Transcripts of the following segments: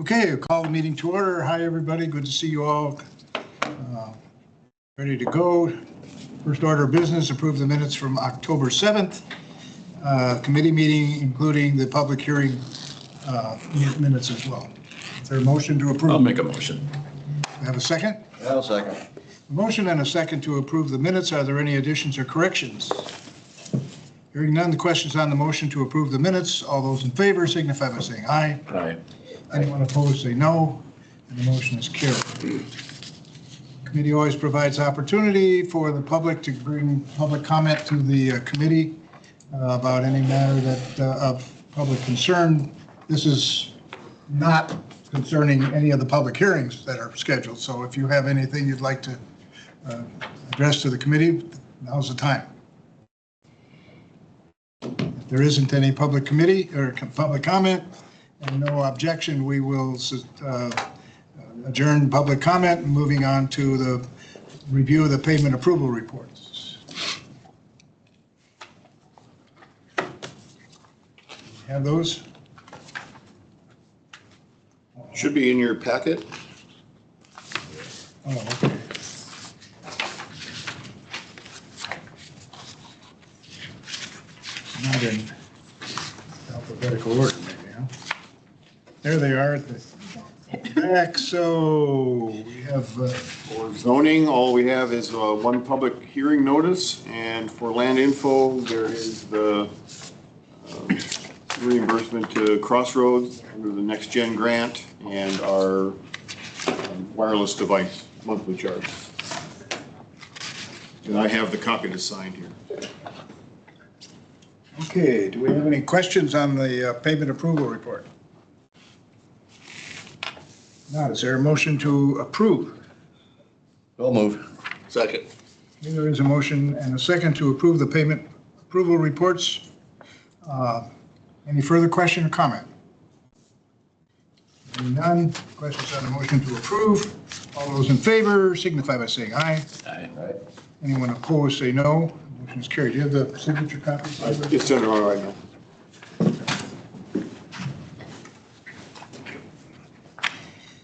Okay, I'll call the meeting to order. Hi, everybody. Good to see you all. Ready to go. First order of business, approve the minutes from October 7th. Committee meeting, including the public hearing minutes as well. Is there a motion to approve? I'll make a motion. Have a second? I'll second. A motion and a second to approve the minutes. Are there any additions or corrections? Hearing none, the questions on the motion to approve the minutes. All those in favor signify by saying aye. Aye. Anyone opposed, say no, and the motion is carried. Committee always provides opportunity for the public to bring public comment to the committee about any matter that of public concern. This is not concerning any of the public hearings that are scheduled. So if you have anything you'd like to address to the committee, now's the time. If there isn't any public committee or public comment and no objection, we will adjourn public comment, moving on to the review of the payment approval reports. Have those? Should be in your packet. Oh, okay. Not in alphabetical order, maybe, huh? There they are at the back. So we have For zoning, all we have is one public hearing notice, and for land info, there is the reimbursement to Crossroads under the Next Gen grant and our wireless device monthly charge. And I have the copy to sign here. okay. Do we have any questions on the payment approval report? Not. Is there a motion to approve? I'll move. Second. There is a motion and a second to approve the payment approval reports. Any further question or comment? Hearing none. Questions on the motion to approve? All those in favor signify by saying aye. Aye. Anyone opposed, say no. Motion is carried. Do you have the signature copies? It's in there right now.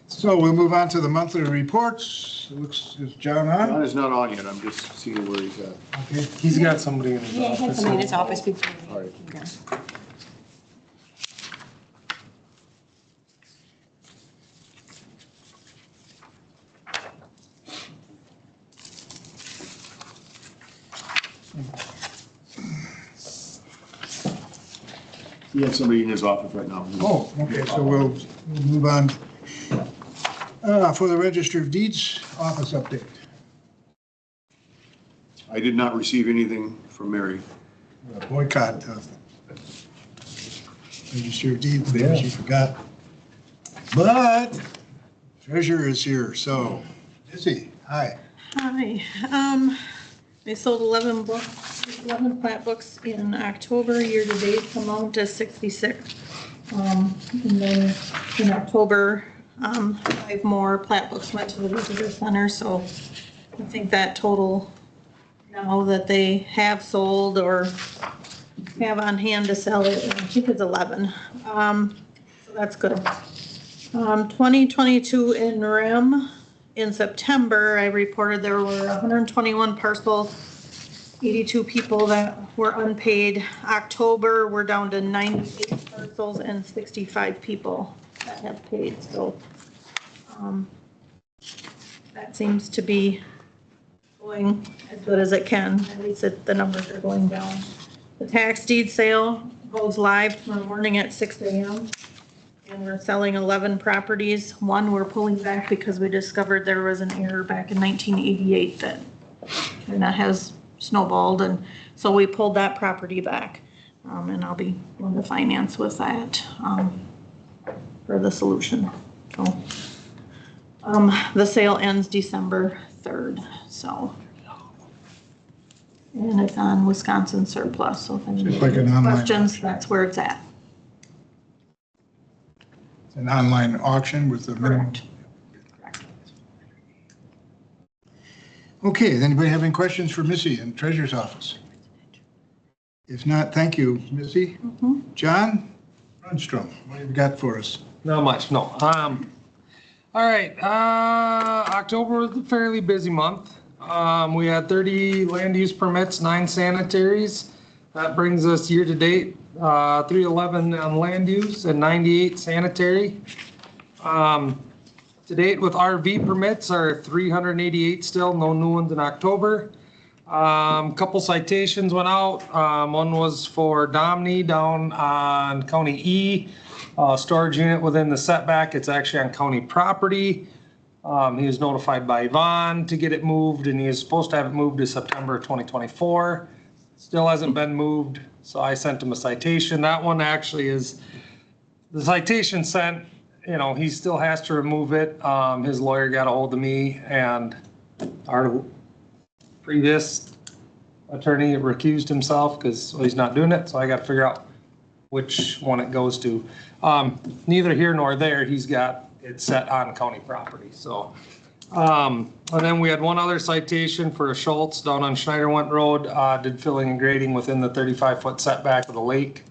So we'll move on to the monthly reports. It looks, is John on? John is not on yet. I'm just seeing where he's at. Okay. He's got somebody in his Yeah, he had office. somebody in his office before. All right. Okay. He has somebody in his office right now. Oh, okay, so we'll move on. For the Register of Deeds office update. I did not receive anything from Mary. Boycott of Register of Deeds, maybe she forgot. But treasurer is here, so Missy, hi. Hi, I sold 11 plat books in October, year-to-date amount is 66. And then in October, 5 more plat books went to the visitor center, so I think that total now that they have sold or have on hand to sell it, I think it's 11. So that's good. 2022 in REM. In September, I reported there were 121 parcels, 82 people that were unpaid. October, we're down to 98 parcels and 65 people that have paid. So that seems to be going as good as it can. At least the numbers are going down. The tax deed sale goes live tomorrow morning at 6 a.m. And we're selling 11 properties. One we're pulling back because we discovered there was an error back in 1988 that has snowballed. And so we pulled that property back. And I'll be going to finance with that for the solution. So the sale ends December 3rd. So, and it's on Wisconsin Surplus. So if any Like an online questions, auction. that's where it's at. An online auction with the minimum. Correct. Okay, does anybody have any questions for Missy in Treasurer's office? If not, thank you, Missy. John Rundstrom, what have you got for us? Not much, no. All right, October was a fairly busy month. We had 30 land use permits, 9 sanitaries. That brings us year to date, 311 on land use and 98 sanitary. To date with RV permits are 388 still, no new ones in October. Couple citations went out. One was for Domney down on County E. Storage unit within the setback. It's actually on county property. He was notified by Yvonne to get it moved, and he was supposed to have it moved to September 2024. Still hasn't been moved, so I sent him a citation. That one actually is, the citation sent, you know, he still has to remove it. His lawyer got a hold of me, and our previous attorney recused himself because he's not doing it, so I got to figure out which one it goes to. Neither here nor there, he's got it set on county property, so. And then we had one other citation for a Schultz down on Schneiderwent Road, did filling and grading within the 35-foot setback of the lake.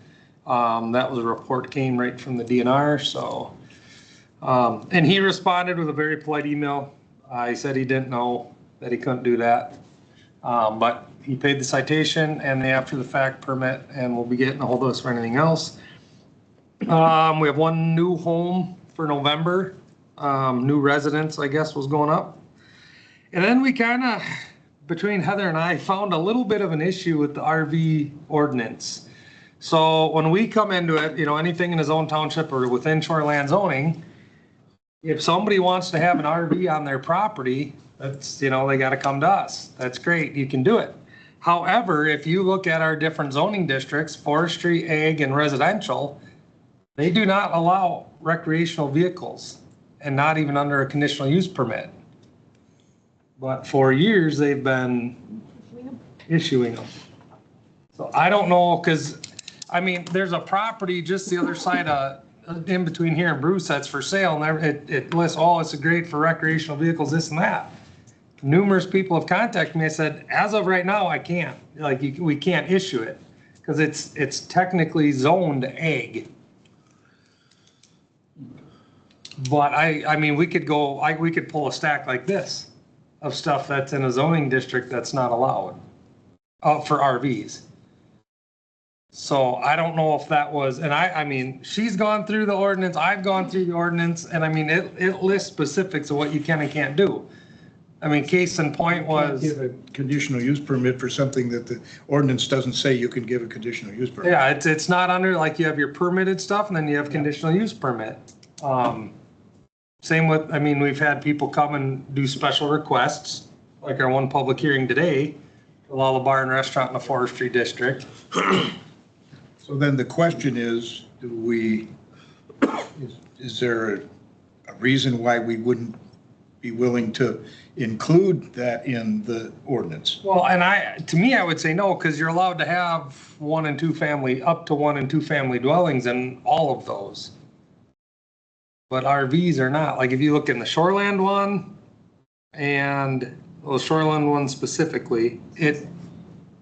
That was a report came right from the DNR, so. And he responded with a very polite email. He said he didn't know that he couldn't do that. But he paid the citation and the after the fact permit, and we'll be getting a hold of us for anything else. We have one new home for November. New residence, I guess, was going up. And then we kind of, between Heather and I, found a little bit of an issue with the RV ordinance. So when we come into it, you know, anything in his own township or within shoreland zoning, if somebody wants to have an RV on their property, that's, you know, they got to come to us. That's great. You can do it. However, if you look at our different zoning districts, forestry, ag, and residential, they do not allow recreational vehicles, and not even under a conditional use permit. But for years, they've been issuing them. So I don't know, because, I mean, there's a property just the other side of, in between here and Bruce that's for sale, and it lists, oh, it's great for recreational vehicles, this and that. Numerous people have contacted me. I said, as of right now, I can't. Like, we can't issue it because it's technically zoned ag. But I mean, we could go, we could pull a stack like this of stuff that's in a zoning district that's not allowed for RVs. So I don't know if that was, and I mean, she's gone through the ordinance, I've gone through the ordinance, and I mean, it lists specifics of what you can and can't do. I mean, case in point was. Give a conditional use permit for something that the ordinance doesn't say you can give a conditional use permit. Yeah, it's not under, like, you have your permitted stuff and then you have conditional use permit. Same with, I mean, we've had people come and do special requests, like our one public hearing today, allow the bar and restaurant in the forestry district. So then the question is, is there a reason why we wouldn't be willing to include that in the ordinance? Well, and to me, I would say no, because you're allowed to have up to 1 and 2 family dwellings in all of those. But RVs are not. Like, if you look in the shoreland one and the shoreland one specifically, it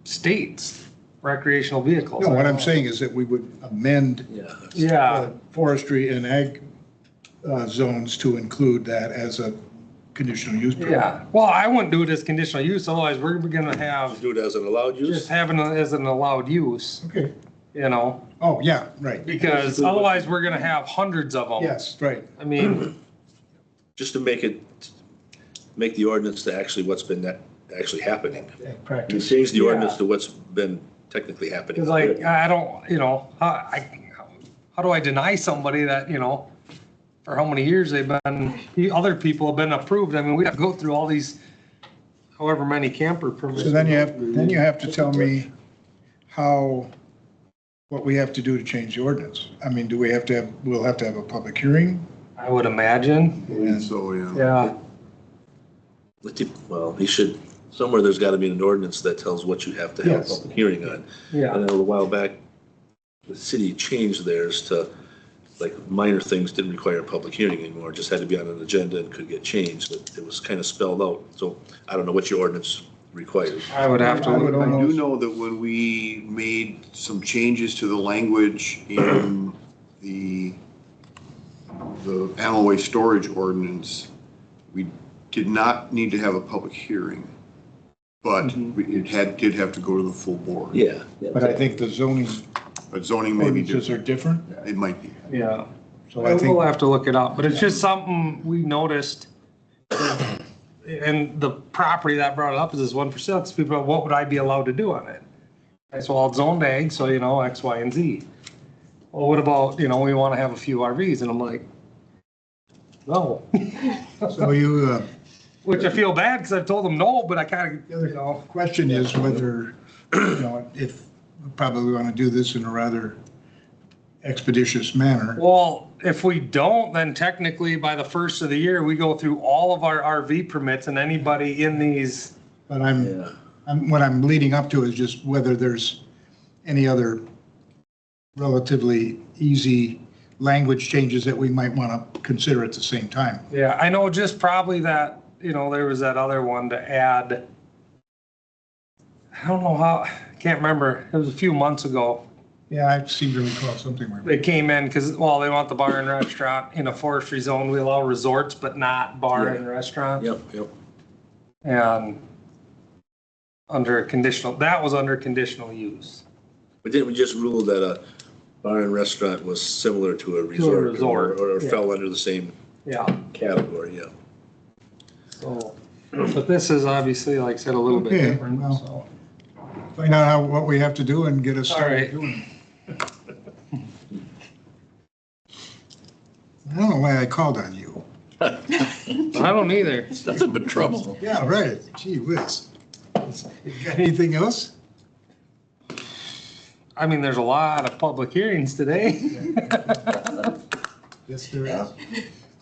states recreational vehicles. No, what I'm saying is that we would amend forestry and ag zones to include that as a conditional use permit. Yeah, well, I wouldn't do it as conditional use, otherwise we're gonna have, Do it as an allowed use? just having it as an allowed use, Okay. you know? Oh, yeah, right. Because otherwise we're gonna have hundreds of them. Yes, right. I mean, Just to make the ordinance to actually what's been actually happening. Practice. Change the Yeah. ordinance to what's been technically happening. cause like, I don't, you know, how do I deny somebody that, you know, for how many years they've been, other people have been approved? I mean, we have to go through all these, however many camper permits. So then you have to tell me what we have to do to change the ordinance. I mean, we'll have to have a public hearing? I would imagine, And so, yeah. yeah. Well, he should, somewhere there's got to be an ordinance that tells what you have to have a Yes. public hearing on. Yeah. And a while back, the city changed theirs to, like, minor things didn't require a public hearing anymore, just had to be on an agenda and could get changed, but it was kind of spelled out. So I don't know what your ordinance requires. I would have to. I would I do almost- know that when we made some changes to the language in the the animal waste storage ordinance, we did not need to have a public hearing, but did have to go to the full board. Yeah. But I think the zoning But zoning may be ordinances are different. different, It might be. Yeah. so I think, We'll have to look it up, but it's just something we noticed. And the property that brought it up is this 1%. It's people, what would I be allowed to do on it? I said, well, it's zoned ag, so you know, X, Y, and Z. Well, what about, you know, we want to have a few RVs, and I'm like, no. so you, Which I feel bad because I've told them no, but I kind the of, other you know. question is whether, you know, if we probably want to do this in a rather expeditious manner. Well, if we don't, then technically by the first of the year, we go through all of our RV permits and anybody in these. But what I'm leading up to is just whether there's any other relatively easy language changes that we might want to consider at the same time. Yeah, I know just probably that, you know, there was that other one to add. I don't know how, I can't remember. It was a few months ago. Yeah, I seem to recall something where. They came in because, well, they want the bar and restaurant in a forestry zone. We allow resorts, but not bar and restaurant. Yep. And under a conditional, that was under conditional use. But didn't we just rule that a bar and restaurant was similar to a resort? resort, Or yeah. fell under the same Yeah, category, yeah. so, but this is obviously, like I said, a little bit Okay, different, well. so. Find out what we have to do and get us All started right. doing it. I don't know why I called on you. I don't either. It's nothing but trouble. Yeah, right. Gee whiz. You got anything else? I mean, there's a lot of public hearings today. Yes, there is.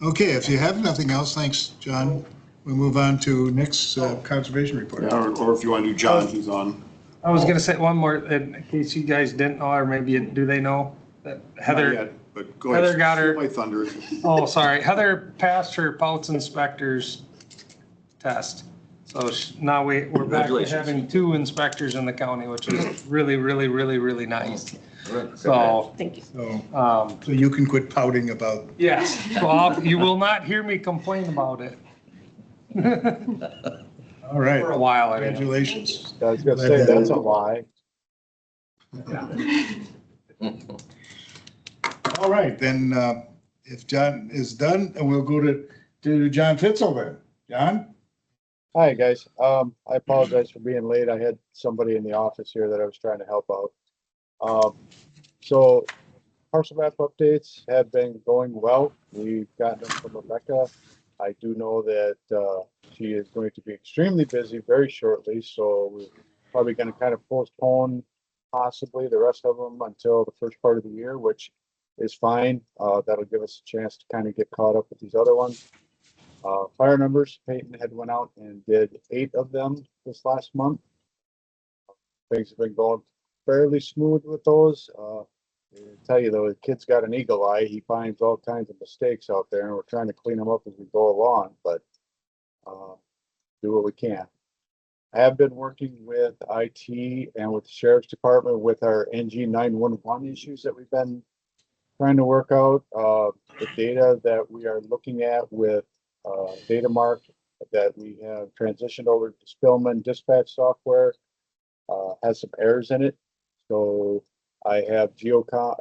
Okay, if you have nothing else, thanks, John. We'll move on to Nick's conservation report. Yeah, or if you want to do John, he's on. I was gonna say one more, in case you guys didn't know, or maybe, do they know that Not Heather, yet, but go ahead. Heather got her- Steal my thunder. oh, sorry, Heather passed her Pouts inspector's test. So now we're back to Congratulations. having 2 inspectors in the county, which is really, really, really, really nice. So, Thank you. So you can quit pouting about, yes, well, you will not hear me complain about it. all right. For a while, anyway. Congratulations. I was gonna say, that's a lie. All right, then, if John is done, and we'll go to John Fitzel then. John? Hi, guys. I apologize for being late. I had somebody in the office here that I was trying to help out. So parcel map updates have been going well. We've gotten them from Rebecca. I do know that she is going to be extremely busy very shortly, so we're probably going to kind of postpone possibly the rest of them until the first part of the year, which is fine. That'll give us a chance to kind of get caught up with these other ones. Fire numbers, Peyton had went out and did 8 of them this last month. Things have been going fairly smooth with those. I tell you though, the kid's got an eagle eye. He finds all kinds of mistakes out there, and we're trying to clean them up as we go along, but do what we can. I have been working with IT and with the Sheriff's Department with our NG 911 issues that we've been trying to work out. The data that we are looking at with Datamark that we have transitioned over to Spillman dispatch software has some errors in it. So I have Datamark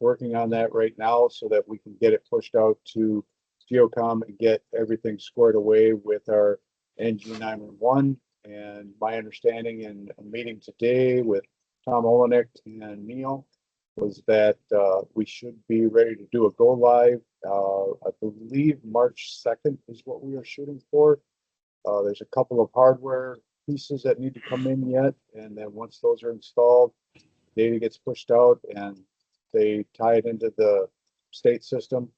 working on that right now so that we can get it pushed out to Geocom and get everything squared away with our NG911. And my understanding in a meeting today with Tom Olenek and Neil was that we should be ready to do a go live. I believe March 2nd is what we are shooting for. There's a couple of hardware pieces that need to come in yet, and then once those are installed, data gets pushed out and they tie it into the state system.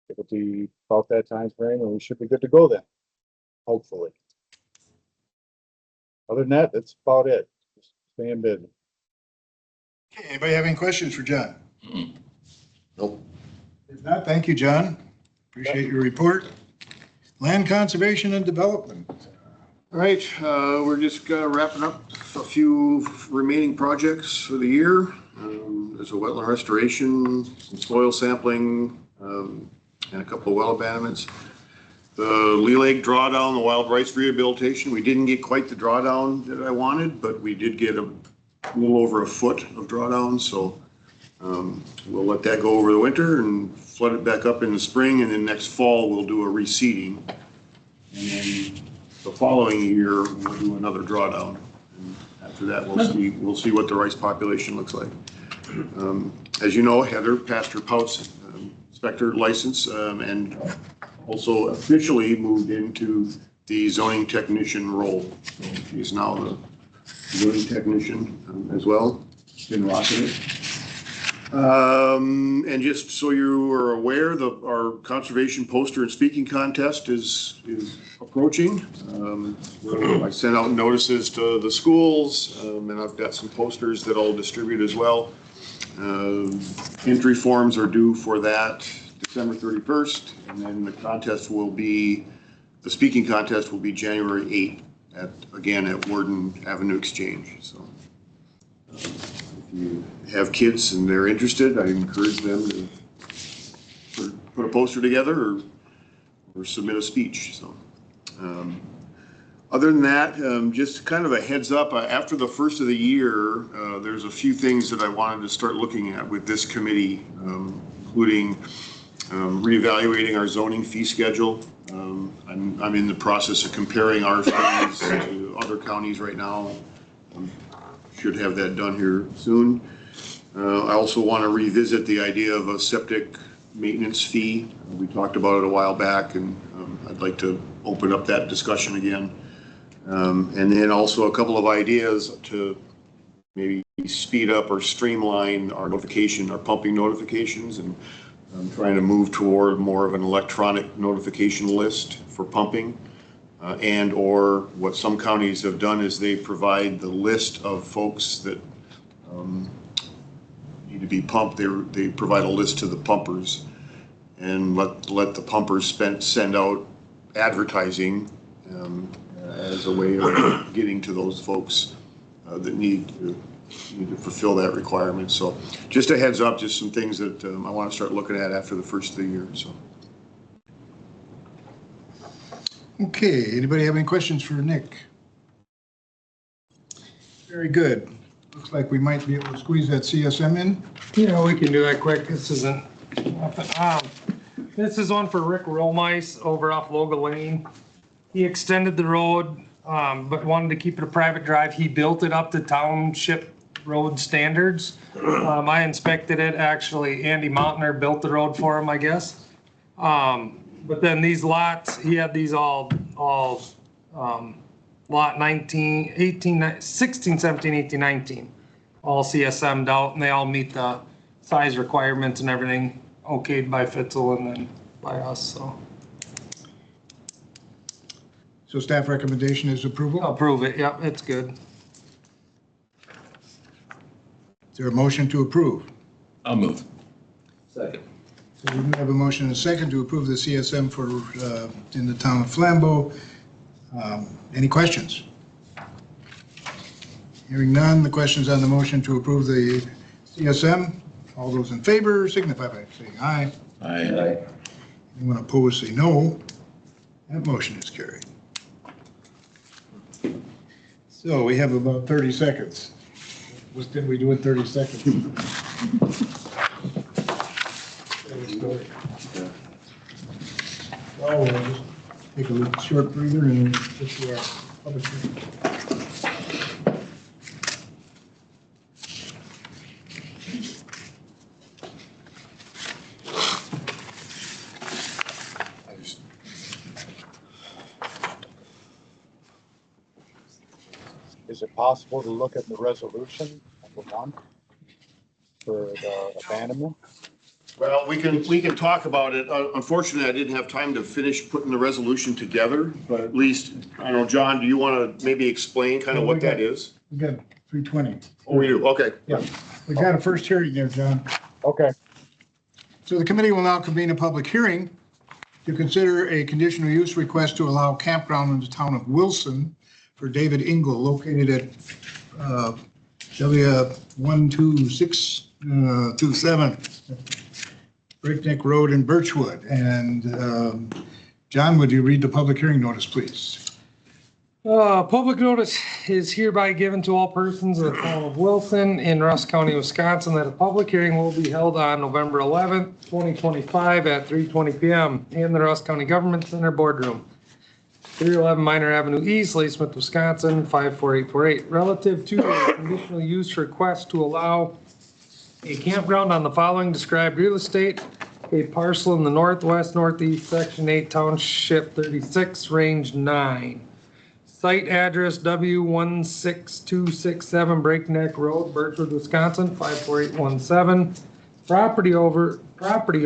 It'll be about that time frame, and we should be good to go then, hopefully. Other than that, that's about it. Just staying busy. Okay, anybody have any questions for John? Nope. If not, thank you, John. Appreciate your report. Land conservation and development. All right, we're just wrapping up a few remaining projects for the year. there's a wetland restoration, some soil sampling, and a couple of well abandonments. The Lee Lake drawdown, the wild rice rehabilitation, we didn't get quite the drawdown that I wanted, but we did get a little over a foot of drawdown, so we'll let that go over the winter and flood it back up in the spring, and then next fall we'll do a reseeding. And then the following year, we'll do another drawdown. And after that, we'll see what the rice population looks like. As you know, Heather passed her Pouts inspector license and also officially moved into the zoning technician role. So she's now the zoning technician as well. Been rocking it. And just so you are aware, our conservation poster and speaking contest is approaching. I sent out notices to the schools, and I've got some posters that I'll distribute as well. Entry forms are due for that December 31st, and then the speaking contest will be January 8th again at Warden Avenue Exchange. So if you have kids and they're interested, I encourage them to put a poster together or submit a speech. So other than that, just kind of a heads up, after the first of the year, there's a few things that I wanted to start looking at with this committee, including reevaluating our zoning fee schedule. I'm in the process of comparing our fees to other counties right now. Should have that done here soon. I also want to revisit the idea of a septic maintenance fee. We talked about it a while back, and I'd like to open up that discussion again. And then also a couple of ideas to maybe speed up or streamline our pumping notifications, and I'm trying to move toward more of an electronic notification list for pumping. And or what some counties have done is they provide the list of folks that need to be pumped. They provide a list to the pumpers and let the pumpers send out advertising as a way of getting to those folks that need to fulfill that requirement. So just a heads up, just some things that I want to start looking at after the first of the year. So. Okay, anybody have any questions for Nick? Very good. Looks like we might be able to squeeze that CSM in. Yeah, we can do that quick. This isn't, this is one for Rick Romice over off Loga Lane. He extended the road, but wanted to keep it a private drive. He built it up to township road standards. I inspected it, actually. Andy Mountainer built the road for him, I guess. But then these lots, he had these all lot 19, 18, 16, 17, 18, 19, all CSM'd out, and they all meet the size requirements and everything, okayed by Fitzel and then by us, so. So staff recommendation is approval. I'll approve it, yep, it's good. Is there a motion to approve? I'll move. Second. So we have a motion and a second to approve the CSM for in the town of Flambeau. Any questions? Hearing none, the questions on the motion to approve the CSM. All those in favor signify by saying aye. Aye. Anyone opposed, say no. That motion is carried. So we have about 30 seconds. What did we do in 30 seconds? Oh, we'll just take a little short breather and get to our public hearing. Is it possible to look at the resolution, number 1, for the abandonment? Well, we can talk about it. Unfortunately, I didn't have time to finish putting the resolution together, but at least, I don't know, John, do you want to maybe explain kind of what that is? We got 3:20. Oh, we do, okay. Yeah, we got a first hearing there, John. Okay. So the committee will now convene a public hearing to consider a conditional use request to allow campground in the town of Wilson for David Engel located at W126 27 Breakneck Road in Birchwood. And John, would you read the public hearing notice, please? Public notice is hereby given to all persons in the town of Wilson in Russ County, Wisconsin, that a public hearing will be held on November 11th, 2025 at 3:20 PM in the Russ County Government Center Boardroom, 311 Minor Avenue East, Ladysmith, Wisconsin, 54848, relative to a conditional use request to allow a campground on the following described real estate, a parcel in the northwest, northeast, section 8, township 36, range 9. Site address W16267 Breakneck Road, Birchwood, Wisconsin, 54817. Property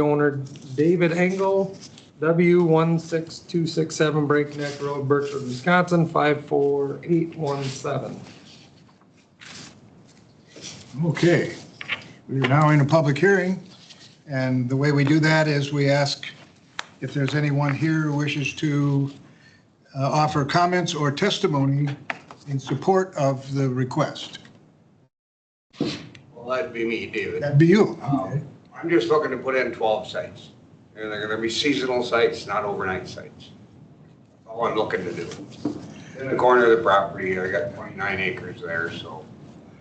owner David Engel, W16267 Breakneck Road, Birchwood, Wisconsin, 54817. Okay, we are now in a public hearing, and the way we do that is we ask if there's anyone here who wishes to offer comments or testimony in support of the request. Well, that'd be me, David. That'd be you. Okay. I'm just looking to put in 12 sites. And they're gonna be seasonal sites, not overnight sites. That's all I'm looking to do. In the corner of the property, I got 29 acres there, so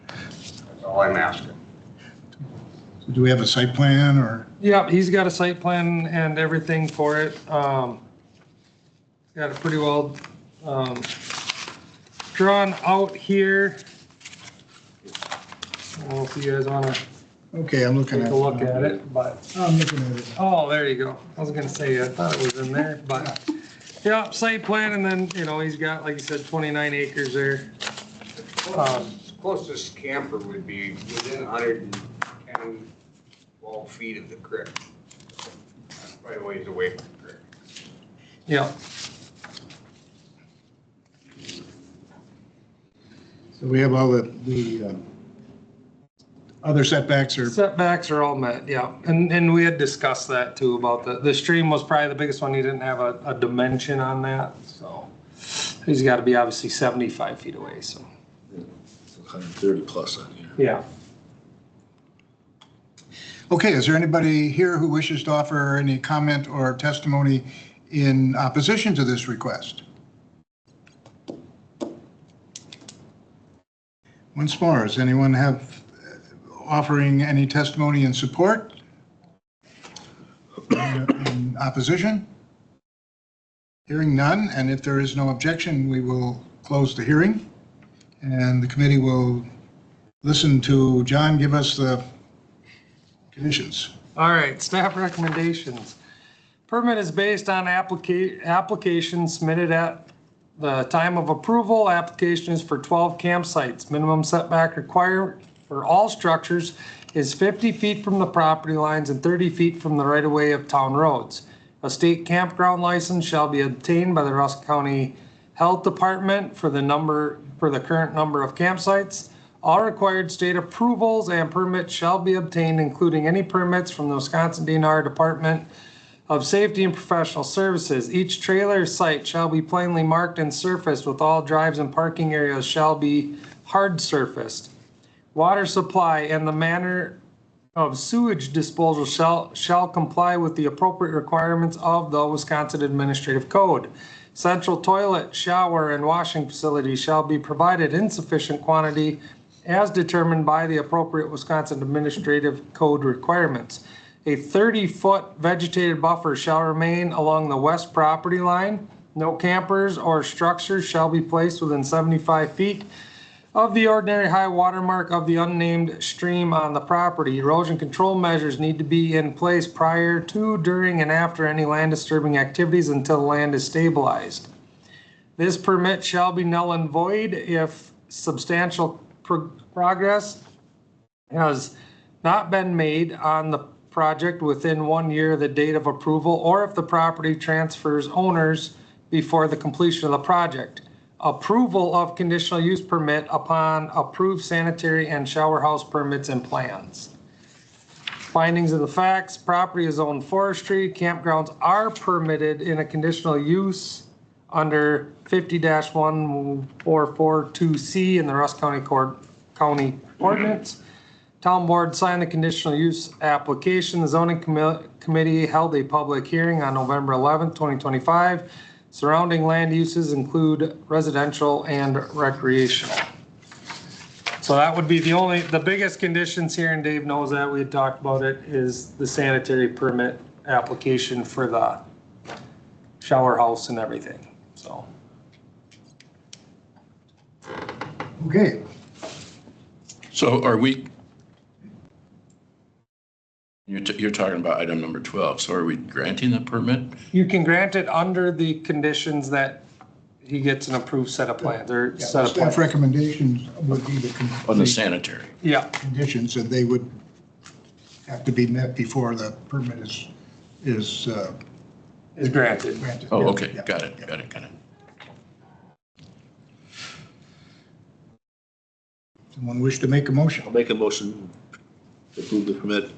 that's all I'm asking. So do we have a site plan or? Yep, he's got a site plan and everything for it. Got it pretty well drawn out here. I don't know if you guys want to Okay, I'm looking take at a it. look at it, but, I'm looking at it. oh, there you go. I was gonna say, I thought it was in there, but, yeah, site plan, and then, you know, he's got, like you said, 29 acres there. Closest camper would be within 110, 12 feet of the creek. That's quite a ways away from the creek. Yeah, So we have all the other setbacks or, setbacks are all met, yeah. And we had discussed that too, about the stream was probably the biggest one. He didn't have a dimension on that, so. He's got to be obviously 75 feet away, so. 130 plus on here. Yeah. okay, is there anybody here who wishes to offer any comment or testimony in opposition to this request? Once more, does anyone have offering any testimony in support? In opposition? Hearing none, and if there is no objection, we will close the hearing. And the committee will listen to John give us the conditions. All right, staff recommendations. Permit is based on application submitted at the time of approval. Application is for 12 campsites. Minimum setback required for all structures is 50 feet from the property lines and 30 feet from the right-of-way of town roads. A state campground license shall be obtained by the Rusk County Health Department for the current number of campsites. All required state approvals and permits shall be obtained, including any permits from the Wisconsin DNR Department of Safety and Professional Services. Each trailer site shall be plainly marked and surfaced, with all drives and parking areas shall be hard surfaced. Water supply and the manner of sewage disposal shall comply with the appropriate requirements of the Wisconsin Administrative Code. Central toilet, shower, and washing facilities shall be provided in sufficient quantity as determined by the appropriate Wisconsin Administrative Code requirements. A 30-foot vegetated buffer shall remain along the west property line. No campers or structures shall be placed within 75 feet of the ordinary high water mark of the unnamed stream on the property. Erosion control measures need to be in place prior to, during, and after any land disturbing activities until the land is stabilized. This permit shall be null and void if substantial progress has not been made on the project within 1 year of the date of approval, or if the property transfers owners before the completion of the project. Approval of conditional use permit upon approved sanitary and shower house permits and plans. Findings of the facts: property is owned forestry. Campgrounds are permitted in a conditional use under 50-1442C in the Rusk County Ordinance. Town board signed the conditional use application. The zoning committee held a public hearing on November 11th, 2025. Surrounding land uses include residential and recreational. So that would be the biggest conditions here, and Dave knows that, we had talked about it, is the sanitary permit application for the shower house and everything, so. Okay, So are we, you're talking about item number 12, so are we granting the permit? You can grant it under the conditions that he gets an approved set of plans, or yeah, set of staff plans. recommendations would be On the sanitary? Yeah, conditions, and they would have to be met before the permit is granted. granted. Oh, okay, Yeah. got it. Someone wish to make a motion? I'll make a motion to approve the permit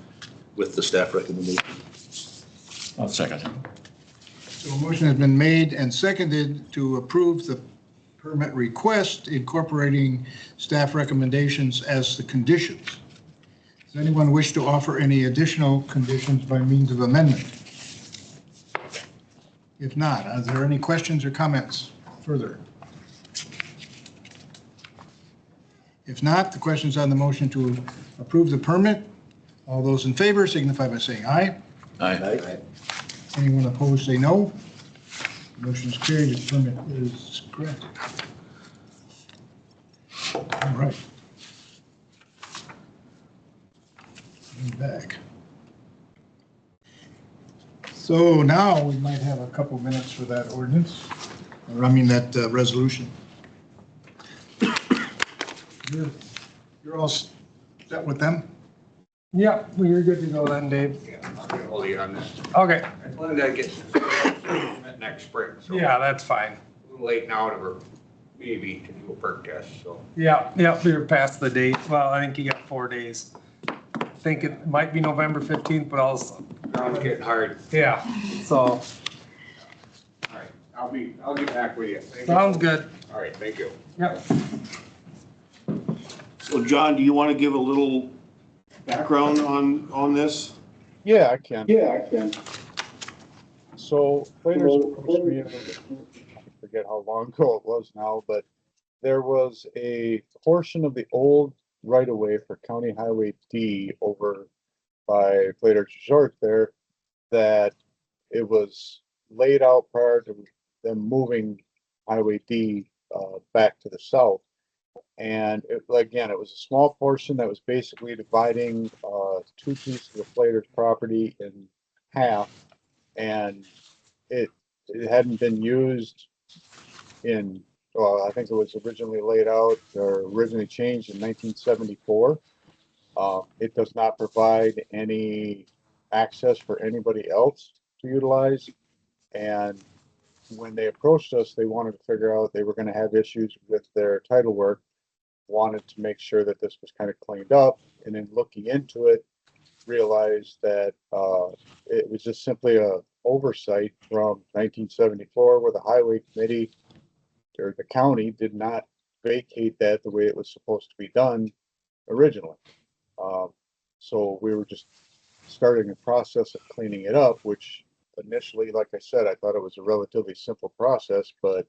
with the staff recommendation. I'll second it. So a motion has been made and seconded to approve the permit request incorporating staff recommendations as the conditions. Does anyone wish to offer any additional conditions by means of amendment? If not, are there any questions or comments further? If not, the question's on the motion to approve the permit. All those in favor signify by saying aye. Aye. Anyone opposed, say no. Motion is carried, the permit is granted. All right. Back. So now we might have a couple minutes for that ordinance, or I mean that resolution. You're all set with them? Yeah, well, you're good to go then, Dave. Yeah, I'll get hold of you on this. Okay, I plan to get this next spring, so. yeah, that's fine. A little late now to maybe to do a perk test, so. Yeah, you're past the date. Well, I think you got 4 days. I think it might be November 15th, but also, Ground's getting hard. yeah, so, All right, I'll get back with you. Thank you. sounds good. All right, thank you. Yep. So John, do you want to give a little background on this? Yeah, I can. So Flanders approached me, I forget how long ago it was now, but there was a portion of the old right-of-way for County Highway D over by Flanders Resort there that it was laid out prior to them moving Highway D back to the south. And again, it was a small portion that was basically dividing two pieces of Flanders property in half. And it hadn't been used in, well, I think it was originally laid out or originally changed in 1974. It does not provide any access for anybody else to utilize. And when they approached us, they wanted to figure out they were going to have issues with their title work, wanted to make sure that this was kind of cleaned up. And then looking into it, realized that it was just simply a oversight from 1974 where the highway committee or the county did not vacate that the way it was supposed to be done originally. So we were just starting a process of cleaning it up, which initially, like I said, I thought it was a relatively simple process, but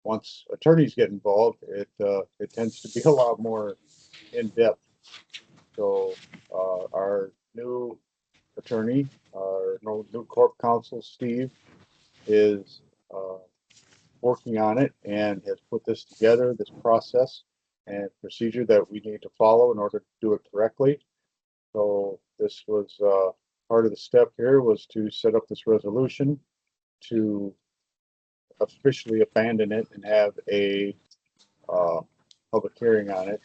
once attorneys get involved, it tends to be a lot more in-depth. So our new attorney, our new corp counsel, Steve, is working on it and has put this together, this process and procedure that we need to follow in order to do it correctly. So this was part of the step here was to set up this resolution to officially abandon it and have a public hearing on it,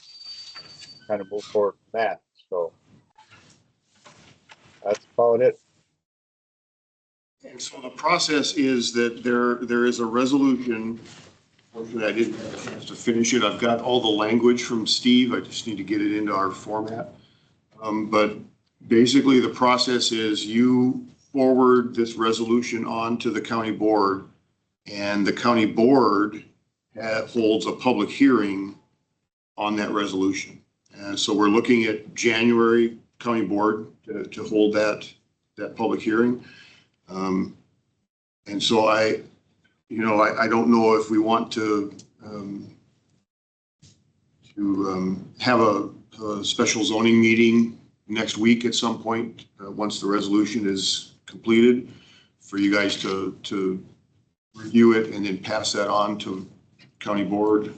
kind of move forward from that. So that's about it. And so the process is that there is a resolution. Fortunately, I didn't have a chance to finish it. I've got all the language from Steve. I just need to get it into our format. But basically, the process is you forward this resolution on to the county board, and the county board holds a public hearing on that resolution. And so we're looking at January county board to hold that public hearing. And so I don't know if we want to have a special zoning meeting next week at some point, once the resolution is completed, for you guys to review it and then pass that on to county board.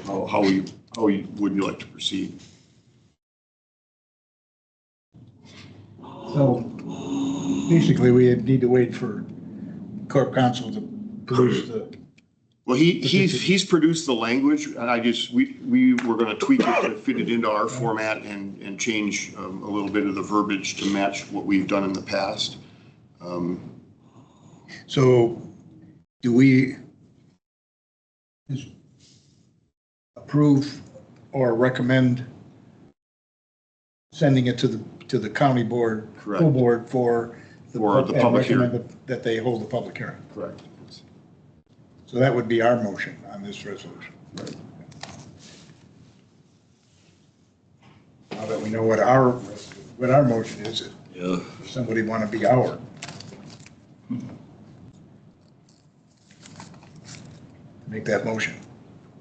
How would you like to proceed? So basically, we need to wait for corp counsel to produce the, Well, he's produced the language, and we were gonna tweak it to fit it into our format and change a little bit of the verbiage to match what we've done in the past. so do we just approve or recommend sending it to the county board, full Correct. board for For the and public hearing. recommend that they hold the public hearing? Correct. So that would be our motion on this resolution. Now that we know what our motion is, Yeah. if somebody want to be our. Make that motion.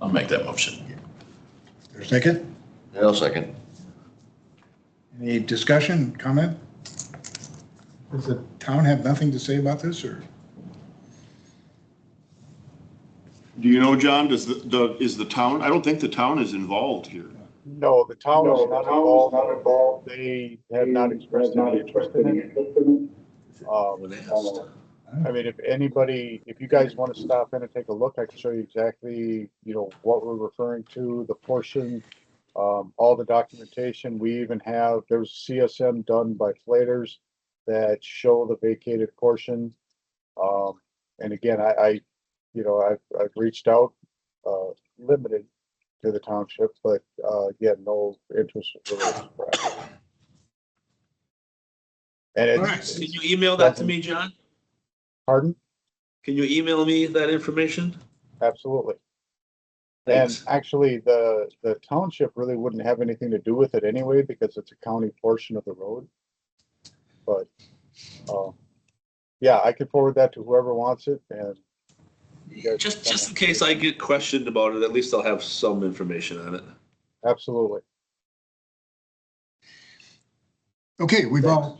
I'll make that motion. There's a second? I'll second. Any discussion, comment? Does the town have nothing to say about this, or? Do you know, John, is the town, I don't think the town is involved here. No, the town is not involved. They have not expressed any interest in it. When asked. I mean, if you guys want to stop in and take a look, I can show you exactly, what we're referring to, the portion, all the documentation. We even have, there's CSM done by Flaters that show the vacated portion. And again, I've reached out, limited to the township, but, again, no interest really expressed. And All right. it's, Can you email that to me, John? pardon? Can you email me that information? Absolutely. Thanks. And actually, the township really wouldn't have anything to do with it anyway, because it's a county portion of the road. But, yeah, I could forward that to whoever wants it, and you guys can Just in case I get questioned about it, at least I'll have some information on it. absolutely. Okay, we've all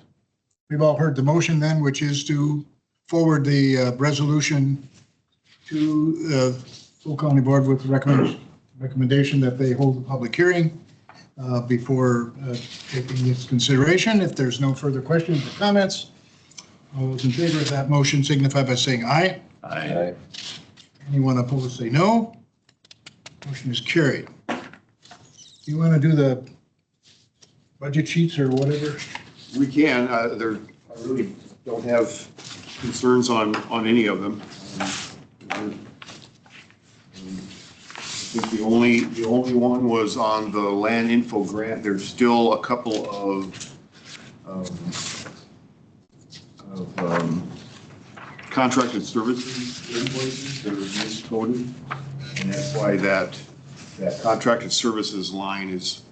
heard the motion then, which is to forward the resolution to the full county board with the recommendation that they hold the public hearing before taking its consideration. If there's no further questions or comments, all those in favor of that motion signify by saying aye. Aye. Anyone opposed, say no. Motion is carried. You want to do the budget sheets or whatever? We can, I really don't have concerns on any of them. I think the only one was on the land info grant. There's still a couple of contracted services invoices that are miscoded. And that's why that contracted services line is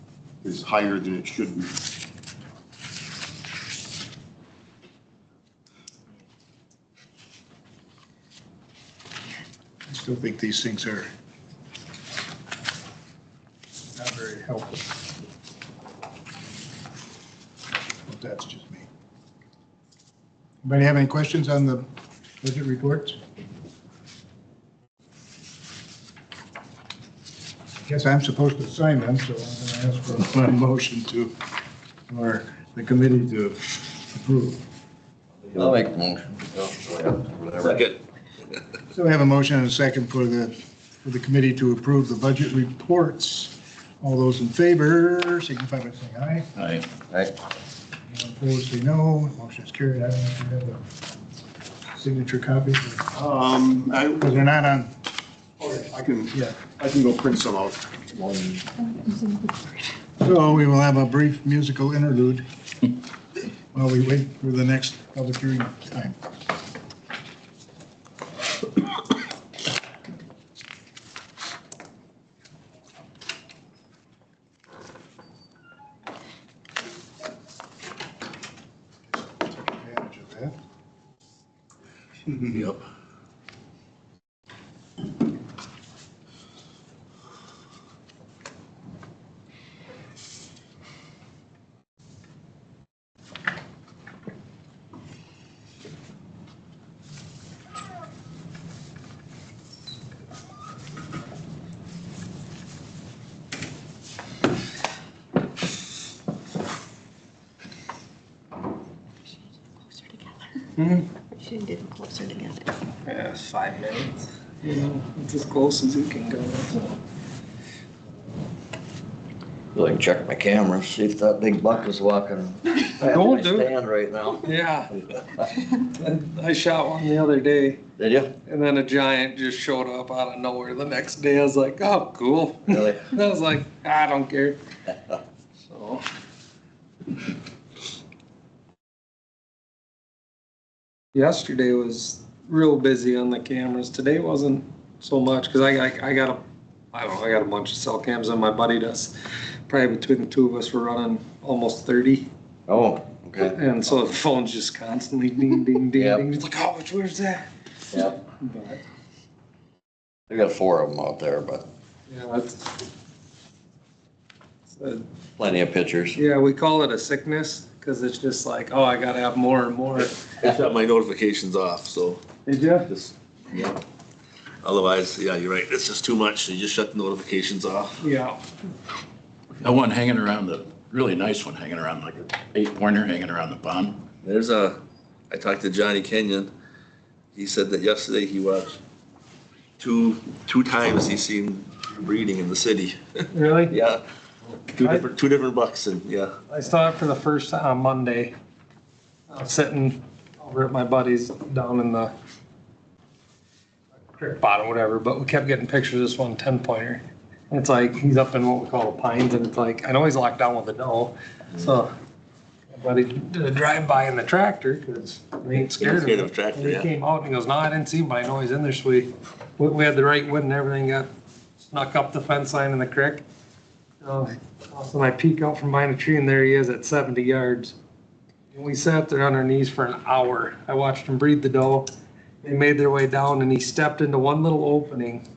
higher than it should be. I still think these things are not very helpful. But that's just me. Anybody have any questions on the budget reports? Guess I'm supposed to sign them, so I'm going to ask for a motion for the committee to approve. I'll make the motion. Whatever. Second. So we have a motion and a second for the committee to approve the budget reports. All those in favor signify by saying aye. Aye. Aye. Anyone opposed, say no. Motion is carried. I don't know if you have a signature copy, because they're not on, I can yeah. go print some out. So we will have a brief musical interlude while we wait for the next public hearing time. Yep. Closer together. Should get them closer together. Yeah, 5 minutes. You know, it's as close as you can go. Feel like check my camera, see if that big buck is walking. Don't do it. Stand right now. Yeah, I shot one the other day, Did you? and then a giant just showed up out of nowhere the next day. I was like, oh, cool. Really? And I was like, I don't care. So. Yesterday was real busy on the cameras. Today wasn't so much because I got a bunch of cell cams and my buddy does. Probably between the two of us, we're running almost 30. Oh, okay. And so the phone's just constantly ding, ding, ding, Yep. ding. It's like, oh, where's that? Yep. But, We got 4 of them out there, but yeah, that's, plenty of pictures. yeah, we call it a sickness because it's just like, oh, I gotta have more and more. I shut my notifications off, so Did you? just, yeah. Otherwise, yeah, you're right, it's just too much, so you just shut the notifications off. Yeah. That one hanging around really nice one hanging around, like an 8-pointer hanging around the pond. I talked to Johnny Kenyon. He said that yesterday he watched two times he's seen breeding in the city. Really? Yeah, two different bucks, and yeah. I saw it for the first time on Monday. I was sitting over at my buddy's down in the creek bottom, whatever, but we kept getting pictures of this one 10-pointer. And it's like, he's up in what we call the pines, and it's like, I know he's locked down with a doe. So my buddy did a drive-by in the tractor, because we ain't scared Scared of of it. tractor, And he yeah. came out and he goes, no, I didn't see him, but I know he's in there. So we had the right wind and everything, got snuck up the fence line in the creek. So I peek out from behind a tree, and there he is at 70 yards. And we sat there on our knees for an hour. I watched him breed the doe. They made their way down, and he stepped into one little opening.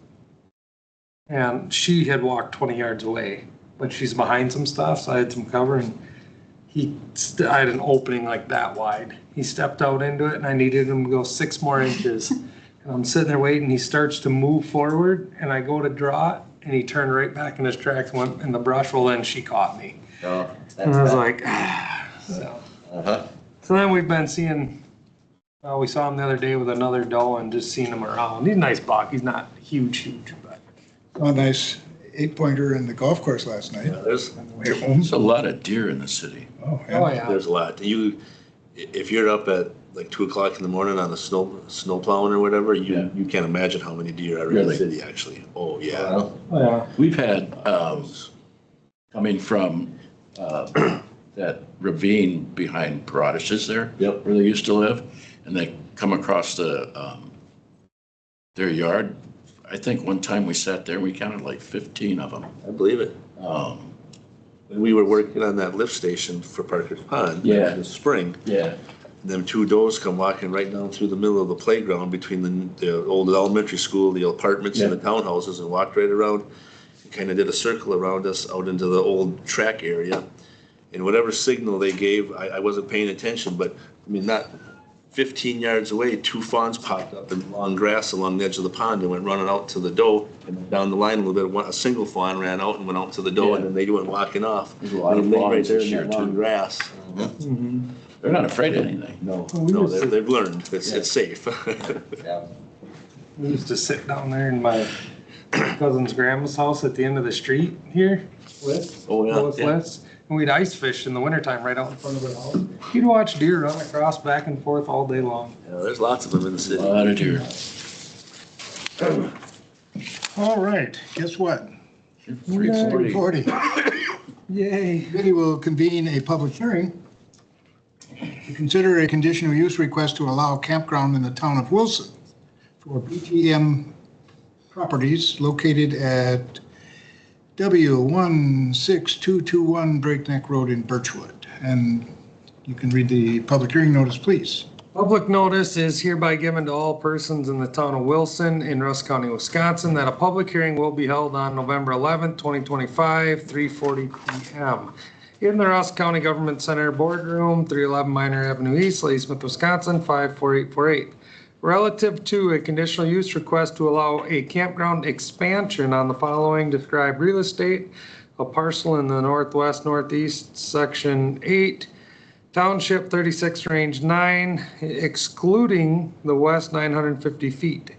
And she had walked 20 yards away, but she's behind some stuff, so I had some cover, and I had an opening like that wide. He stepped out into it, and I needed him to go 6 more inches. And I'm sitting there waiting. He starts to move forward, and I go to draw it, and he turned right back in his tracks and went in the brush. Well, then she caught me. Oh, And I was that's like, ah. So, Uh-huh. so then we've been seeing, we saw him the other day with another doe and just seen him around. He's a nice buck. He's not huge, but. Oh, nice 8-pointer in the golf course last night Yeah, there's on the way home. There's a lot of deer in the city. Oh, Oh, yeah. yeah. a lot. If you're up at like 2 o'clock in the morning on the snow plowing or whatever, Yeah. you can't imagine how many deer are in Really? the city, actually. Oh, yeah. Well, Oh, yeah. We've had, coming from that ravine behind Paradishes there. Yep. Where they used to live, and they come across their yard. I think one time we sat there and we counted like 15 of them. I believe it. When we were working on that lift station for Parker's Pond Yeah. in the spring, Yeah. them 2 does come walking right down through the middle of the playground between the old elementary school, the apartments, and the townhouses, and walked right around and kind of did a circle around us out into the old track area. And whatever signal they gave, I wasn't paying attention, but I mean, not 15 yards away, 2 fawns popped up in long grass along the edge of the pond and went running out to the doe. And then down the line a little bit, a single fawn ran out and went out to the doe, and then they went walking off. There's a lot of They laid right fawns there this in year that long too. grass. They're not afraid of anything. No, Well, we no, used to- they've learned. It's safe. yeah. We used to sit down there in my cousin's grandma's house at the end of the street here with Oh, yeah, Lois yeah. Liss. And we'd ice fish in the wintertime right out in front of her house. You'd watch deer run across back and forth all day long. Yeah, there's lots of them in the A city. lot of deer. All right, guess what? 340. 3:40. Yay. Committee will convene a public hearing to consider a conditional use request to allow campground in the town of Wilson for BTM properties located at W16221 Breakneck Road in Birchwood. And you can read the public hearing notice, please. Public notice is hereby given to all persons in the town of Wilson in Rusk County, Wisconsin, that a public hearing will be held on November 11th, 2025, 3:40 PM in the Rusk County Government Center Boardroom, 311 Minor Avenue East, Ladysmith, Wisconsin, 54848. Relative to a conditional use request to allow a campground expansion on the following described real estate, a parcel in the northwest northeast section 8, Township 36, Range 9, excluding the west 950 feet.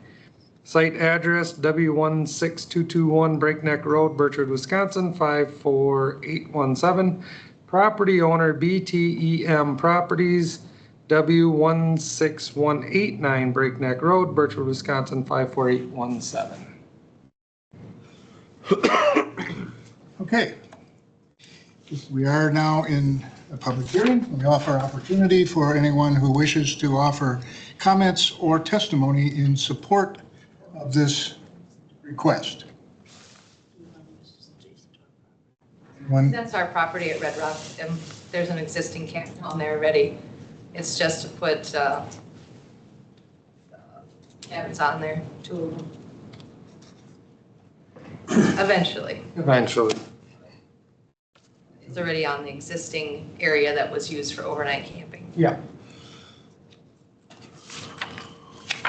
Site address W16221 Breakneck Road, Birchwood, Wisconsin, 54817. Property owner BTEM Properties, W16189 Breakneck Road, Birchwood, Wisconsin, 54817. Okay. We are now in a public hearing. We offer opportunity for anyone who wishes to offer comments or testimony in support of this request. One, That's our property at Red Rock, and there's an existing camp down there already. It's just to put cabins on there, 2 of them. Eventually. Eventually. It's already on the existing area that was used for overnight camping. Yeah.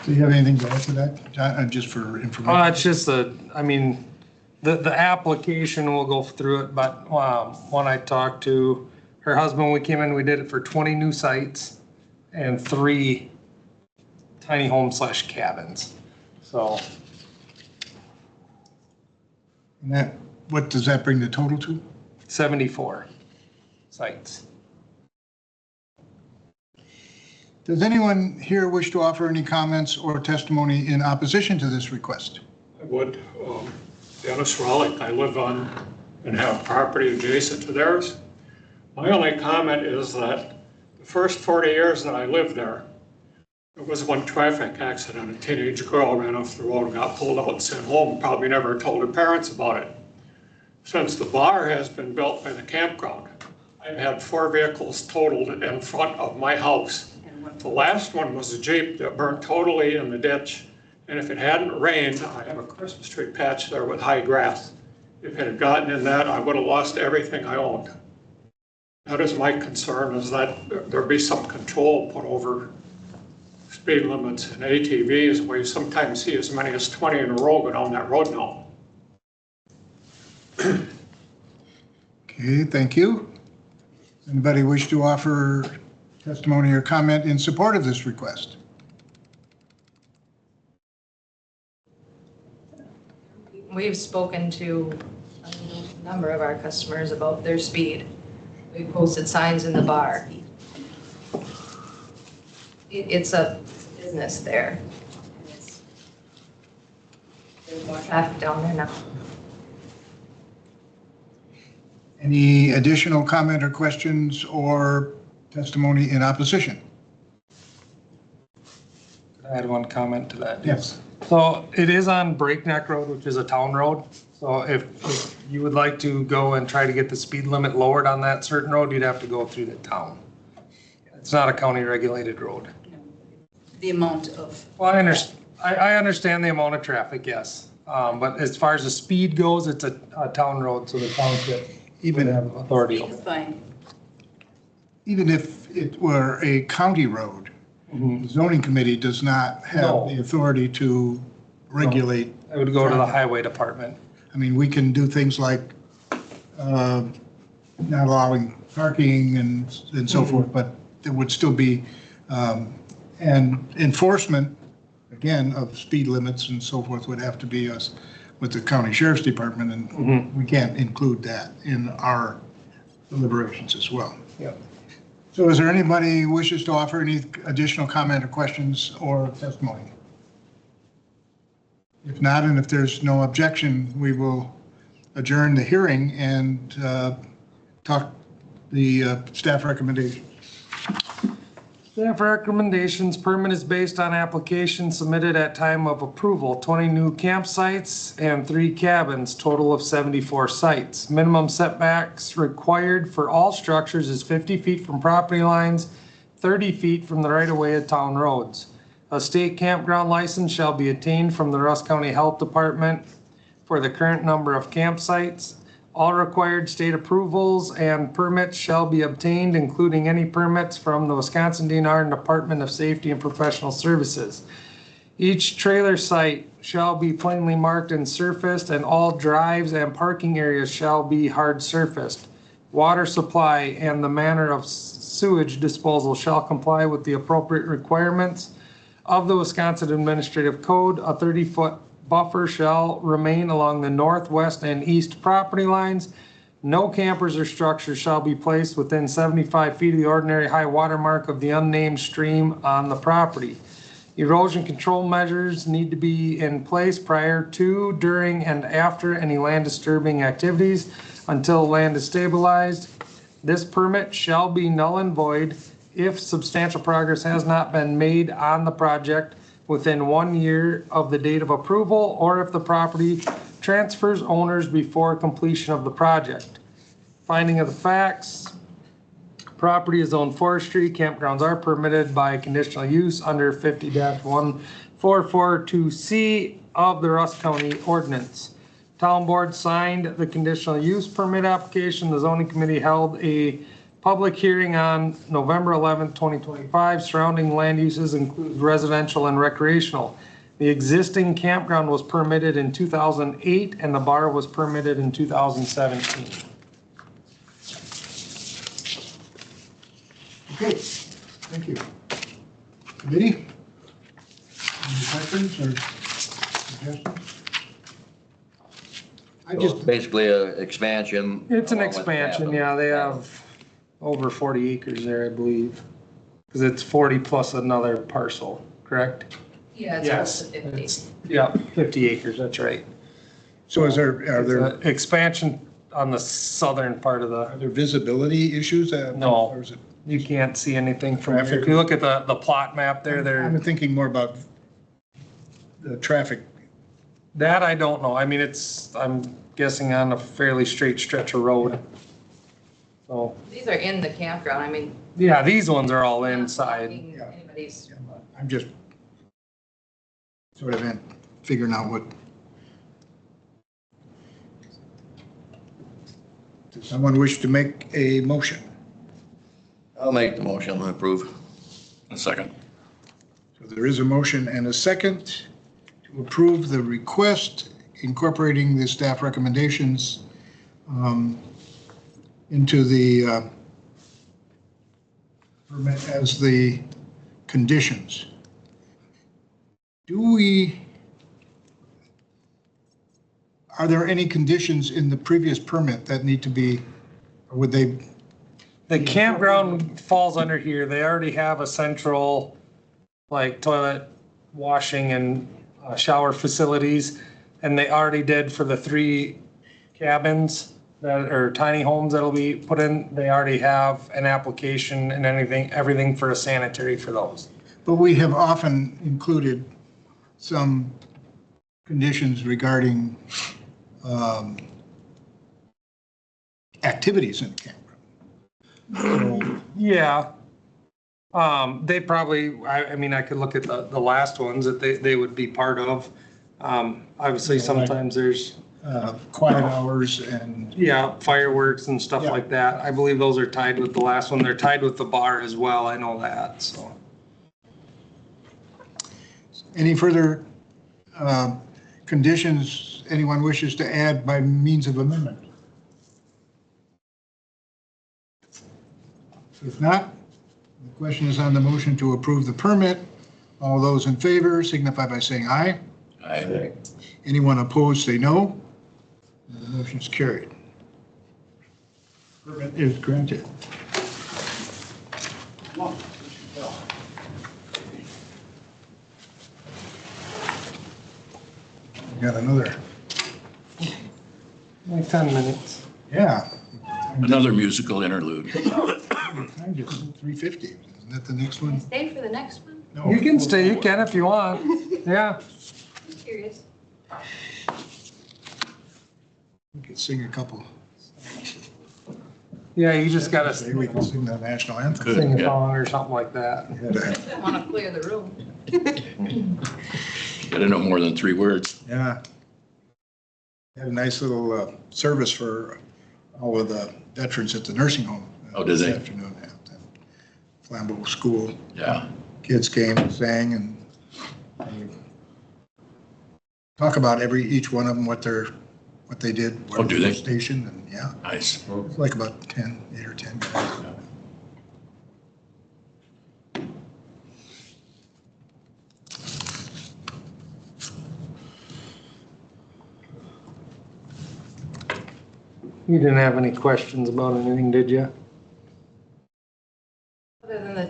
do you have anything to add to that, John, just for information? It's just I mean, the application, we'll go through it, but when I talked to her husband, we came in, we did it for 20 new sites and 3 tiny homes / cabins. So. And that, what does that bring the total to? 74 sites. Does anyone here wish to offer any comments or testimony in opposition to this request? I would. Dennis Rollick, I live on and have property adjacent to theirs. My only comment is that the first 40 years that I lived there, there was one traffic accident. A teenage girl ran off the road and got pulled out and sent home. Probably never told her parents about it. Since the bar has been built by the campground, I've had 4 vehicles totaled in front of my house. The last one was a Jeep that burned totally in the ditch. And if it hadn't rained, I have a Christmas tree patch there with high grass. If it had gotten in that, I would have lost everything I owned. That is my concern, is that there be some control put over speed limits and ATVs, where you sometimes see as many as 20 in a row go down that road now. Okay, thank you. Anybody wish to offer testimony or comment in support of this request? We've spoken to a number of our customers about their speed. We posted signs in the bar. It's a business there. There's more traffic down there now. Any additional comment or questions or testimony in opposition? I had one comment to that. Yes. So it is on Breakneck Road, which is a town road. So if you would like to go and try to get the speed limit lowered on that certain road, you'd have to go through the town. It's not a county regulated road. The amount of. Well, I understand the amount of traffic, yes. But as far as the speed goes, it's a town road, so the township would have authority over it. Fine. Even if it were a county road, the zoning committee does not have No. the authority to regulate. It would go to the highway department. I mean, we can do things like not allowing parking and so forth, but there would still be, and enforcement, again, of speed limits and so forth would have to be us with the county sheriff's department, and we can't include that in our deliberations as well. Yep. So is there anybody who wishes to offer any additional comment or questions or testimony? If not, and if there's no objection, we will adjourn the hearing and talk the staff recommendation. Staff recommendations, permit is based on application submitted at time of approval, 20 new campsites and 3 cabins, total of 74 sites. Minimum setbacks required for all structures is 50 feet from property lines, 30 feet from the right-of-way of town roads. A state campground license shall be obtained from the Rusk County Health Department for the current number of campsites. All required state approvals and permits shall be obtained, including any permits from the Wisconsin DNR Department of Safety and Professional Services. Each trailer site shall be plainly marked and surfaced, and all drives and parking areas shall be hard surfaced. Water supply and the manner of sewage disposal shall comply with the appropriate requirements of the Wisconsin Administrative Code. A 30-foot buffer shall remain along the northwest and east property lines. No campers or structures shall be placed within 75 feet of the ordinary high water mark of the unnamed stream on the property. Erosion control measures need to be in place prior to, during, and after any land disturbing activities until land is stabilized. This permit shall be null and void if substantial progress has not been made on the project within 1 year of the date of approval, or if the property transfers owners before completion of the project. Finding of the facts. Property is zoned forestry. Campgrounds are permitted by conditional use under 50-1442C of the Rusk County Ordinance. Town Board signed the conditional use permit application. The zoning committee held a public hearing on November 11th, 2025. Surrounding land uses include residential and recreational. The existing campground was permitted in 2008 and the bar was permitted in 2017. Okay, thank you. Committee? Any questions or suggestions? I just, Basically a expansion. It's an along with expansion, cabin. yeah, they have over 40 acres there, I believe. Because it's 40 plus another parcel, correct? Yeah, it's Yes, close to 50. it's- Yeah, 50 acres, that's right. so are It's there a expansion on the southern part of are the, there visibility issues? No. Or is it? you can't see anything from here. Traffic. If you look at the plot map there, I'm thinking more about the traffic. that I don't know. I mean, I'm guessing on a fairly straight stretch of road. So, These are in the campground, I mean. yeah, these ones are all not inside. blocking Yeah. Anybody's, I'm just sort of figuring out what. Does someone wish to make a motion? I'll make the motion to approve. A second. So there is a motion and a second to approve the request incorporating the staff recommendations into the permit as the conditions. Are there any conditions in the previous permit that need to be, or would they? The campground falls under here. They already have a central, like toilet, washing and shower facilities. And they already did for the 3 cabins that are tiny homes that'll be put in. They already have an application and everything for a sanitary for those. But we have often included some conditions regarding activities in the campground. So, Yeah. They probably, I mean, I could look at the last ones that they would be part of. Obviously, sometimes there's, quiet hours and, yeah, fireworks and stuff Yeah. like that. I believe those are tied with the last one. They're tied with the bar as well. I know that, so. any further conditions anyone wishes to add by means of amendment? If not, the question is on the motion to approve the permit. All those in favor signify by saying aye. Aye. Anyone opposed, say no. The motion is carried. Permit is granted. We got another, Like 10 minutes. yeah. Another musical interlude. Time just 3:50. Isn't that the next one? stay for the next one? No. You can stay, you can if you want. Yeah. I'm curious. We could sing a couple. Yeah, you just gotta Maybe we can sing the national anthem. Good. sing a Yeah. song or something like that. I want to clear the room. Gotta know more than 3 words. Yeah. Had a nice little service for all of the veterans at the nursing home. Oh, did they? This afternoon at the Flambeau School. Yeah. Kids came and sang and talk about each one of them, what they did. Oh, do they? Station, and yeah, Nice. it's like about 8 or 10 guys. You didn't have any questions about anything, did you? Other than the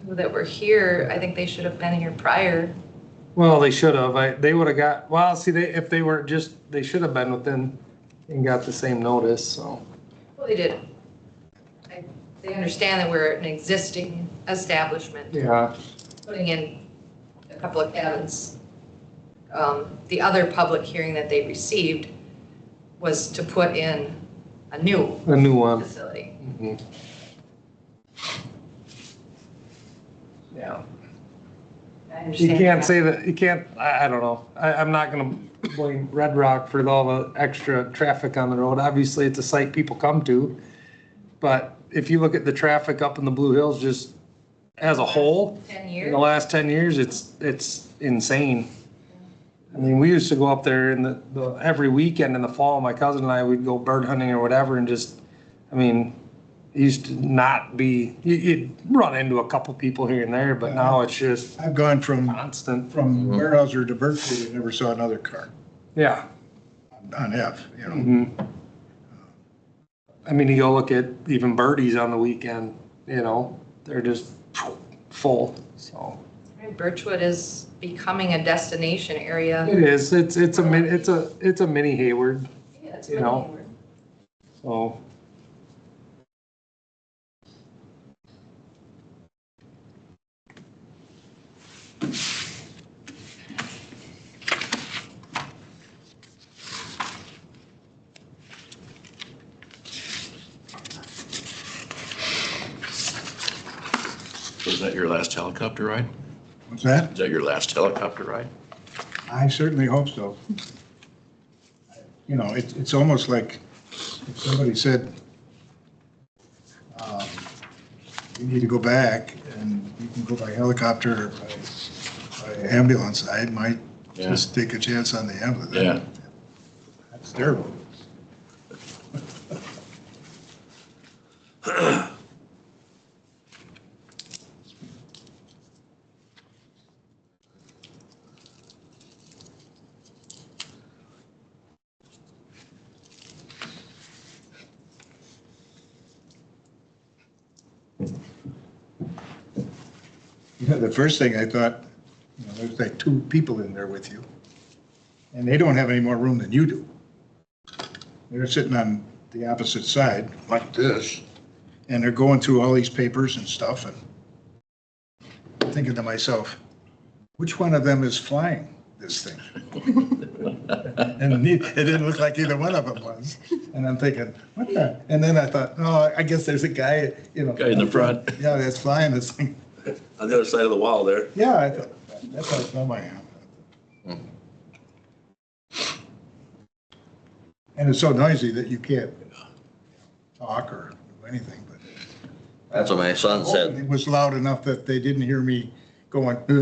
two that were here, I think they should have been here prior. Well, they should have. They would have got, well, see, if they were just, they should have been within and got the same notice, so. Well, they did. They understand that we're an existing establishment, Yeah, putting in a couple of cabins. The other public hearing that they received was to put in a new a new one. facility. Mhm. Yeah. I You understand can't that. say that, you can't, I don't know. I'm not gonna blame Red Rock for all the extra traffic on the road. Obviously, it's a site people come to. But if you look at the traffic up in the Blue Hills, just as a whole, 10 in years. the last 10 years, it's insane. I mean, we used to go up there in the every weekend in the fall, my cousin and I would go bird hunting or whatever and just, I mean, it used to not be, you'd run into a couple people here and there, but now it's just I've gone from constant. Weyerhaeuser to Berkeley and never saw another car Yeah. on F, you know. Mhm. I mean, you go look at even birdies on the weekend, you know, they're just full, so. Birchwood is becoming a destination area. It is, it's a mini Hayward, Yeah, it's You really know. weird. so. Was that your last helicopter ride? What's that? Is that your last helicopter ride? I certainly hope so. You know, it's almost like if somebody said, you need to go back and you can go by helicopter or by ambulance, I might Yeah. just take a chance on the ambulance. Yeah. That's terrible. Yeah, the first thing I thought, you know, there's like 2 people in there with you, and they don't have any more room than you do. They're sitting on the opposite side, like this, and they're going through all these papers and stuff, and I'm thinking to myself, which one of them is flying this thing? And it didn't look like either one of them was. And I'm thinking, what the? And then I thought, oh, I guess there's a guy, you know. Guy in the front. Yeah, that's flying this thing. On the other side of the wall there. Yeah, I thought, that's how I smell my hand. And it's so noisy that you can't talk or do anything, but. That's what my son said. It was loud enough that they didn't hear me going. 20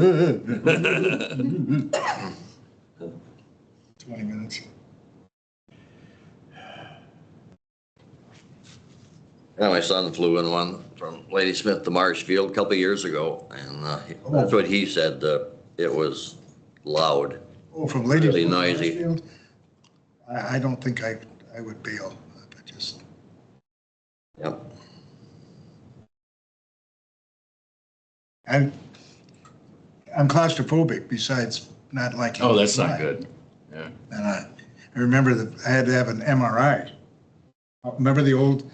minutes. Yeah, my son flew in one from Ladysmith to Marshfield a couple of years ago, and that's what he said, it was loud. Oh, from Lady. Really noisy. I don't think I would bail, but just. Yep. I'm claustrophobic besides not liking. Oh, to that's not fly. good. Yeah. And I remember that I had to have an MRI. Remember the old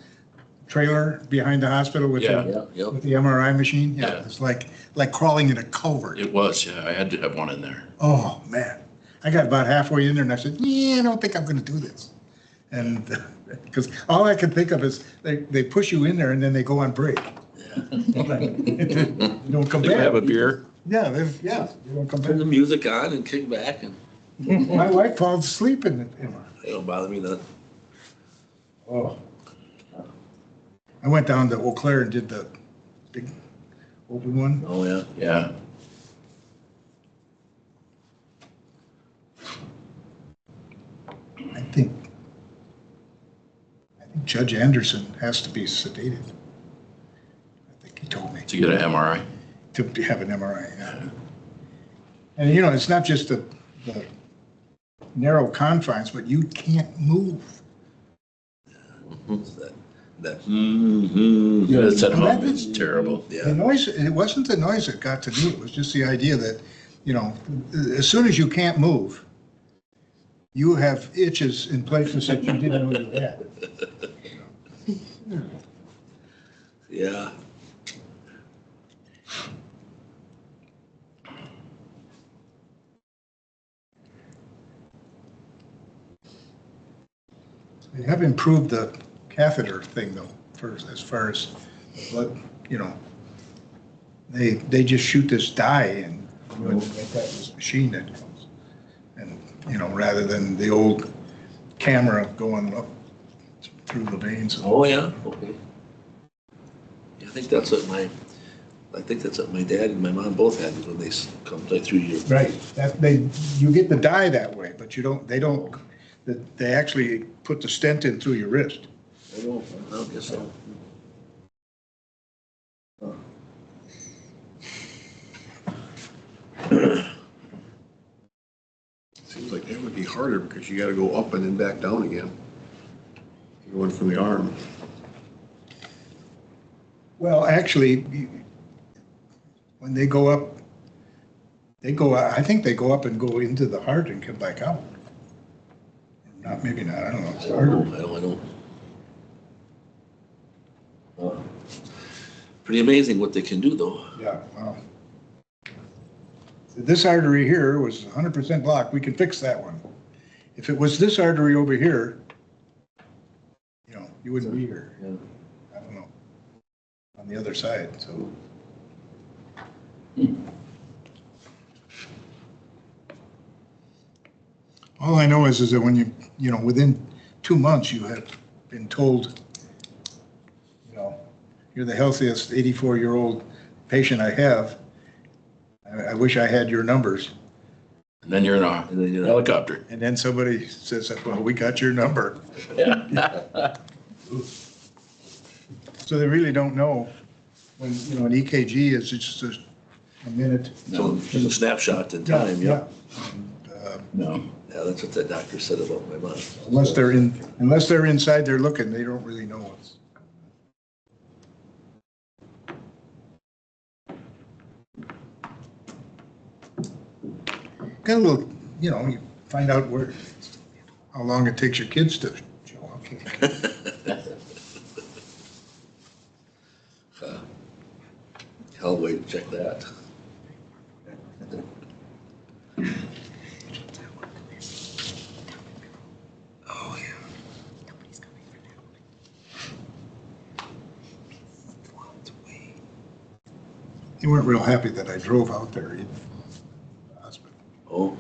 trailer behind the hospital with Yeah. with the MRI machine? Yeah. It's like crawling in a culvert. It was, yeah. I had to have one in there. Oh, man. I got about halfway in there and I said, yeah, I don't think I'm going to do this. And, because all I can think of is they push you in there and then they go on break. You don't come They have a back. beer. Yeah, you don't come Turn the back. music on and kick back and My wife falls asleep in it. it don't bother me none. Oh. I went down to Eau Claire and did the big open one. Oh, yeah. Yeah. I think Judge Anderson has to be sedated. I think he told me To get an MRI. to have an MRI. Yeah. And you know, it's not just the narrow confines, but you can't move. That, Yeah, it's at home. It's terrible. The yeah. noise, it wasn't the noise that got to me, it was just the idea that, you know, as soon as you can't move, you have itches in places that you didn't know you had. Yeah. They have improved the catheter thing though, as far as blood, you know. They just shoot this dye and they've got this machine that comes. And, you know, rather than the old camera going up through the veins. Oh, yeah. Okay. Yeah, I think that's what my dad and my mom both had when they come play through you. Right, you get the dye that way, but they actually put the stent in through your wrist. I don't guess so. Seems like that would be harder because you gotta go up and then back down again. Going from the arm. Well, actually, when they go up, I think they go up and go into the heart and come back out. Not, maybe not, I don't know. It's harder. I don't. Pretty amazing what they can do, though. Yeah, wow. This artery here was 100% blocked, we can fix that one. If it was this artery over here, you know, you wouldn't be here. Yeah. I don't know. On the other side, so. All I know is that when you know, within 2 months, you have been told, you know, you're the healthiest 84-year-old patient I have. I wish I had your numbers. And then you're in a helicopter. And then somebody says, well, we got your number. Yeah. So they really don't know when, you know, an EKG is just a minute. So it's a snapshot in time, yeah. No. Yeah, that's what that doctor said about my mom. Unless they're inside there looking, they don't really know what's. Got a little, you know, you find out how long it takes your kids to show up. Hell, wait, check that. Oh, yeah. They weren't real happy that I drove out there either. Hospital. Oh,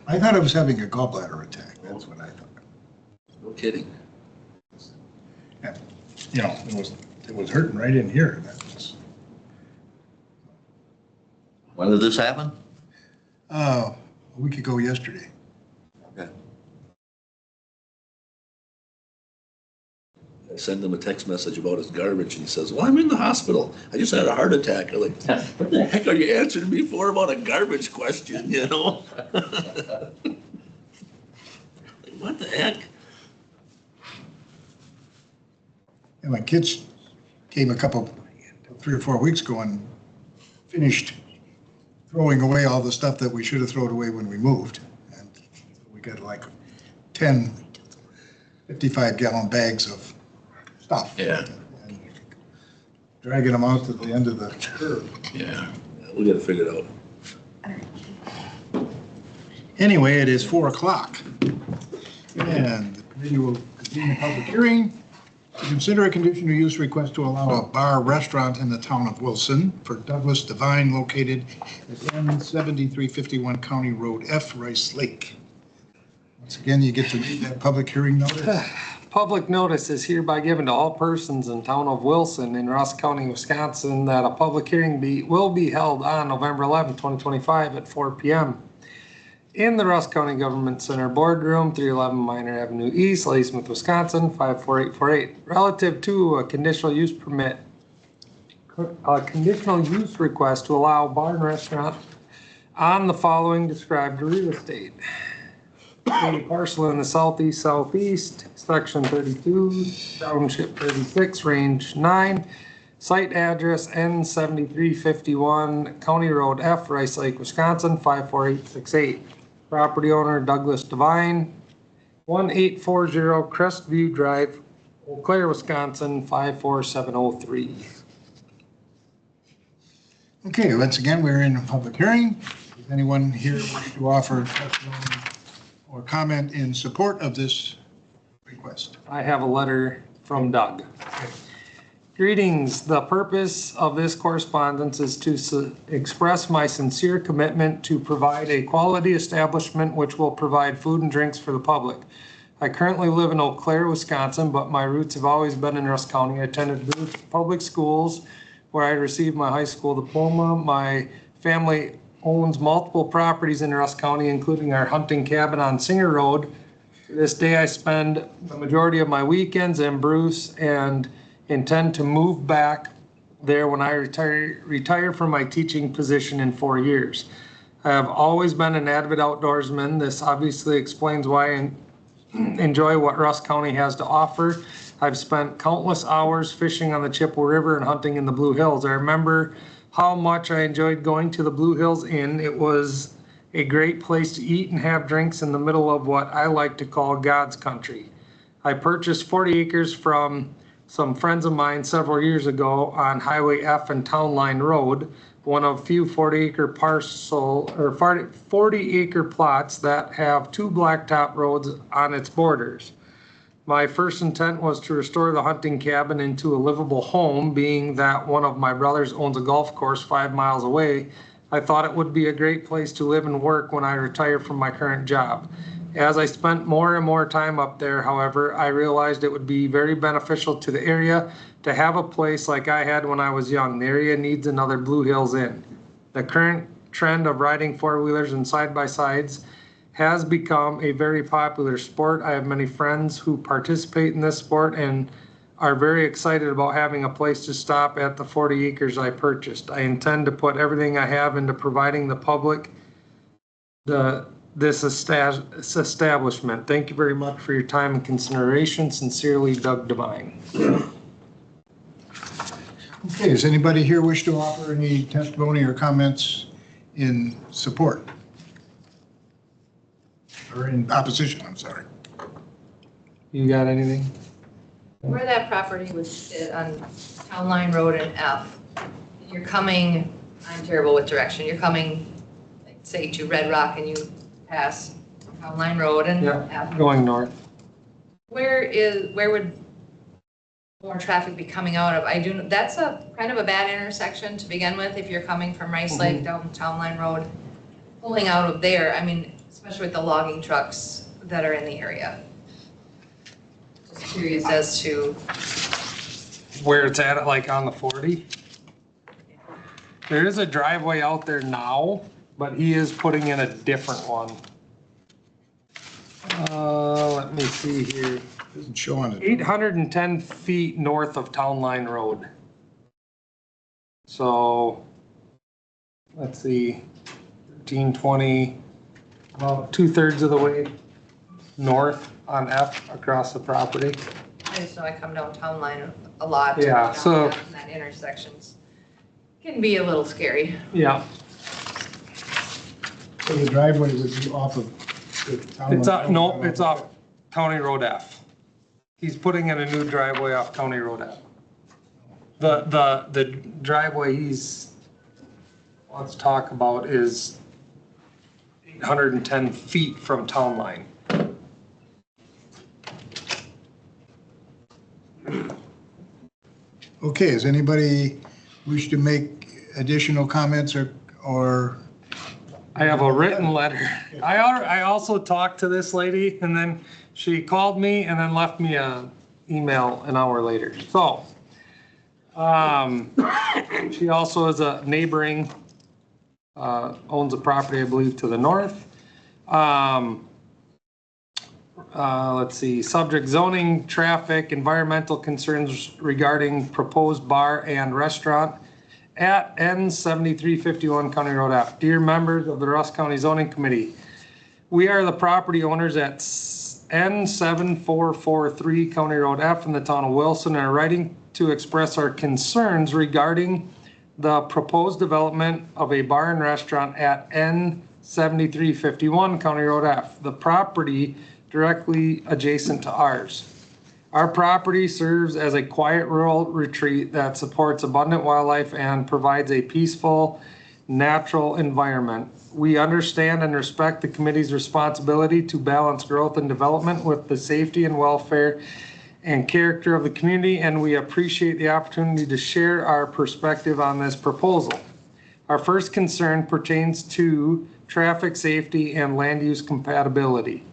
I thought I was having a gallbladder attack. That's what I thought. no kidding. And, you know, it was hurting right in here. That was, When did this happen? a week ago yesterday. Okay. I send him a text message about his garbage and he says, well, I'm in the hospital. I just had a heart attack. I'm like, what the heck are you answering me for about a garbage question, you know? Like, what the heck? And my kids came 3 or 4 weeks ago and finished throwing away all the stuff that we should have thrown away when we moved. And we got like 10 55-gallon bags of stuff. Yeah. And dragging them out at the end of the curve. Yeah. We gotta figure it out. Anyway, it is 4 o'clock. And the committee will convene a public hearing to consider a conditional use request to allow a bar restaurant in the town of Wilson for Douglas Divine located at N 7351 County Road F, Rice Lake. Once again, you get to read that public hearing notice. Public notice is hereby given to all persons in town of Wilson in Rusk County, Wisconsin, that a public hearing will be held on November 11, 2025 at 4 p.m. in the Rusk County Government Center Boardroom, 311 Minor Avenue East, Ladysmith, Wisconsin, 54848, relative to a conditional use permit, a conditional use request to allow bar and restaurant on the following described real estate. A parcel in the southeast, section 32, township 36, range 9, site address N7351, County Road F, Rice Lake, Wisconsin, 54868. Property owner Douglas Divine, 1840 Crestview Drive, Eau Claire, Wisconsin, 54703. Okay, once again, we're in a public hearing. Does anyone here wish to offer testimony or comment in support of this request? I have a letter from Doug. Greetings. The purpose of this correspondence is to express my sincere commitment to provide a quality establishment which will provide food and drinks for the public. I currently live in Eau Claire, Wisconsin, but my roots have always been in Rusk County. I attended public schools where I received my high school diploma. My family owns multiple properties in Rusk County, including our hunting cabin on Singer Road. To this day, I spend the majority of my weekends in Bruce and intend to move back there when I retire from my teaching position in 4 years. I have always been an avid outdoorsman. This obviously explains why I enjoy what Rusk County has to offer. I've spent countless hours fishing on the Chippewa River and hunting in the Blue Hills. I remember how much I enjoyed going to the Blue Hills Inn. It was a great place to eat and have drinks in the middle of what I like to call God's country. I purchased 40 acres from some friends of mine several years ago on Highway F and Town Line Road, one of few 40-acre parcel or 40-acre plots that have 2 blacktop roads on its borders. My first intent was to restore the hunting cabin into a livable home, being that one of my brothers owns a golf course 5 miles away. I thought it would be a great place to live and work when I retire from my current job. As I spent more and more time up there, however, I realized it would be very beneficial to the area to have a place like I had when I was young. The area needs another Blue Hills Inn. The current trend of riding four-wheelers and side-by-sides has become a very popular sport. I have many friends who participate in this sport and are very excited about having a place to stop at the 40 acres I purchased. I intend to put everything I have into providing the public this establishment. Thank you very much for your time and consideration. Sincerely, Doug Divine. Okay, does anybody here wish to offer any testimony or comments in support? Or in opposition, I'm sorry. You got anything? Where that property was sit on Town Line Road and F, you're coming, I'm terrible with direction, you're coming, like, say, to Red Rock and you pass Town Line Road and Yeah, F. going north. Where would more traffic be coming out of? That's a kind of a bad intersection to begin with if you're coming from Rice Lake down Town Line Road, pulling out of there, I mean, especially with the logging trucks that are in the area. Just curious as to Where it's at, like on the 40. There is a driveway out there now, but he is putting in a different one. Let me see here. Doesn't show on it. 810 feet north of Town Line Road. So, let's see, 1320, about 2/3 of the way north on F across the property. I just know I come down Town Line a lot. Yeah, so- That intersections can be a little scary. Yeah, So the driveway would be off of the town. it's no, it's off County Road F. He's putting in a new driveway off County Road F. The driveway let's talk about is 810 feet from town line. Okay, does anybody wish to make additional comments or? I have a written letter. I also talked to this lady and then she called me and then left me a email an hour later. So, she also is a neighboring, owns a property, I believe, to the north. Let's see, subject zoning, traffic, environmental concerns regarding proposed bar and restaurant at N 7351 County Road F. Dear members of the Rusk County Zoning Committee, we are the property owners at N 7443 County Road F in the town of Wilson and are writing to express our concerns regarding the proposed development of a bar and restaurant at N 7351 County Road F, the property directly adjacent to ours. Our property serves as a quiet rural retreat that supports abundant wildlife and provides a peaceful, natural environment. We understand and respect the committee's responsibility to balance growth and development with the safety and welfare and character of the community, and we appreciate the opportunity to share our perspective on this proposal. Our first concern pertains to traffic safety and land use compatibility.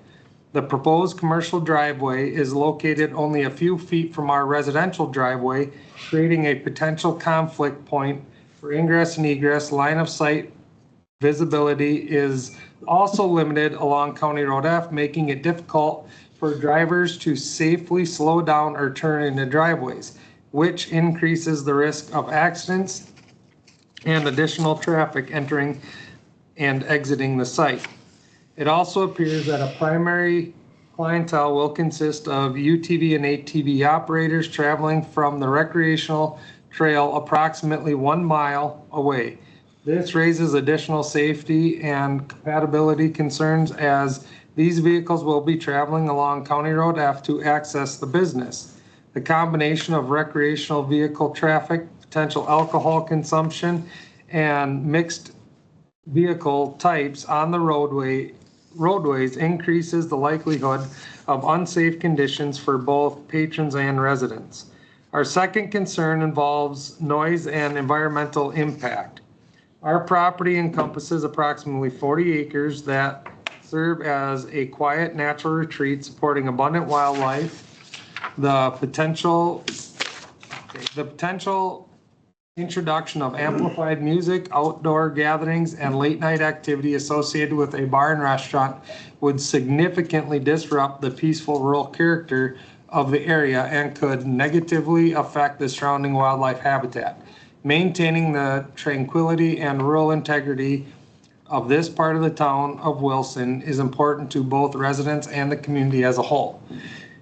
The proposed commercial driveway is located only a few feet from our residential driveway, creating a potential conflict point for ingress and egress. Line of sight visibility is also limited along County Road F, making it difficult for drivers to safely slow down or turn into driveways, which increases the risk of accidents and additional traffic entering and exiting the site. It also appears that a primary clientele will consist of UTV and ATV operators traveling from the recreational trail approximately 1 mile away. This raises additional safety and compatibility concerns as these vehicles will be traveling along County Road F to access the business. The combination of recreational vehicle traffic, potential alcohol consumption, and mixed vehicle types on the roadways increases the likelihood of unsafe conditions for both patrons and residents. Our second concern involves noise and environmental impact. Our property encompasses approximately 40 acres that serve as a quiet natural retreat supporting abundant wildlife. The potential introduction of amplified music, outdoor gatherings, and late night activity associated with a bar and restaurant would significantly disrupt the peaceful rural character of the area and could negatively affect the surrounding wildlife habitat. Maintaining the tranquility and rural integrity of this part of the town of Wilson is important to both residents and the community as a whole.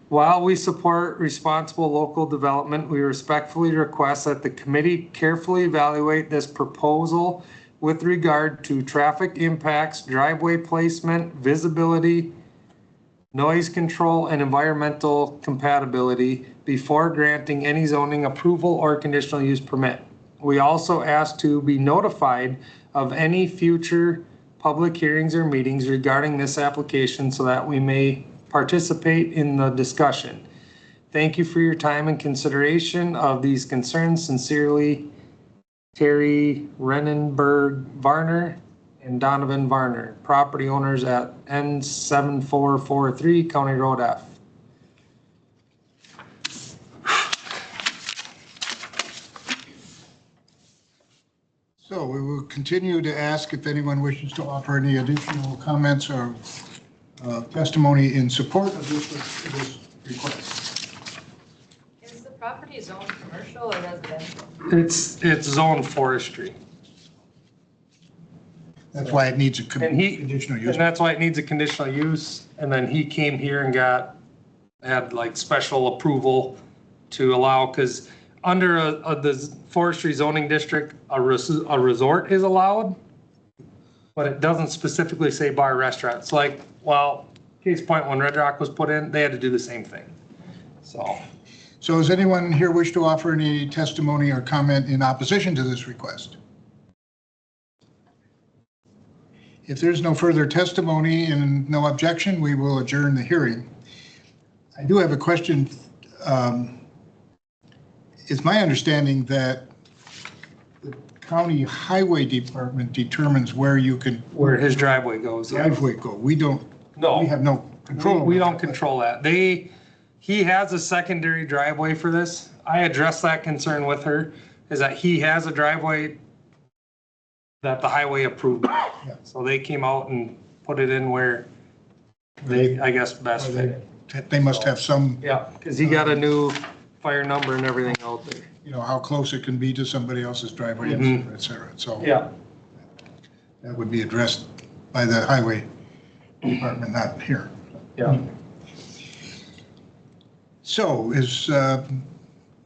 While we support responsible local development, we respectfully request that the committee carefully evaluate this proposal with regard to traffic impacts, driveway placement, visibility, noise control, and environmental compatibility before granting any zoning approval or conditional use permit. We also ask to be notified of any future public hearings or meetings regarding this application so that we may participate in the discussion. Thank you for your time and consideration of these concerns. Sincerely, Terry Renenberg Varner and Donovan Varner, property owners at N7443 County Road F. So we will continue to ask if anyone wishes to offer any additional comments or testimony in support of this request. Is the property zoned commercial or residential? It's zoned forestry. That's why it needs a And conditional use. and that's why it needs a conditional use. And then he came here and had like special approval to allow, because under the forestry zoning district, a resort is allowed, but it doesn't specifically say bar restaurants. Like, well, case point, when Red Rock was put in, they had to do the same thing. So does anyone here wish to offer any testimony or comment in opposition to this request? If there's no further testimony and no objection, we will adjourn the hearing. I do have a question. It's my understanding that the county highway department determines where you can. Where his driveway goes. Driveway go. We don't, we have no control. We don't control that. He has a secondary driveway for this. I addressed that concern with her, is that he has a driveway that the highway approved. So they came out and put it in where they, I guess, best fit. They must have some, Yeah, because he got a new fire number and everything out there. you know, how close it can be to somebody else's driveway, Mhm. et cetera. So Yeah. that would be addressed by the highway department, not here. Yeah. So is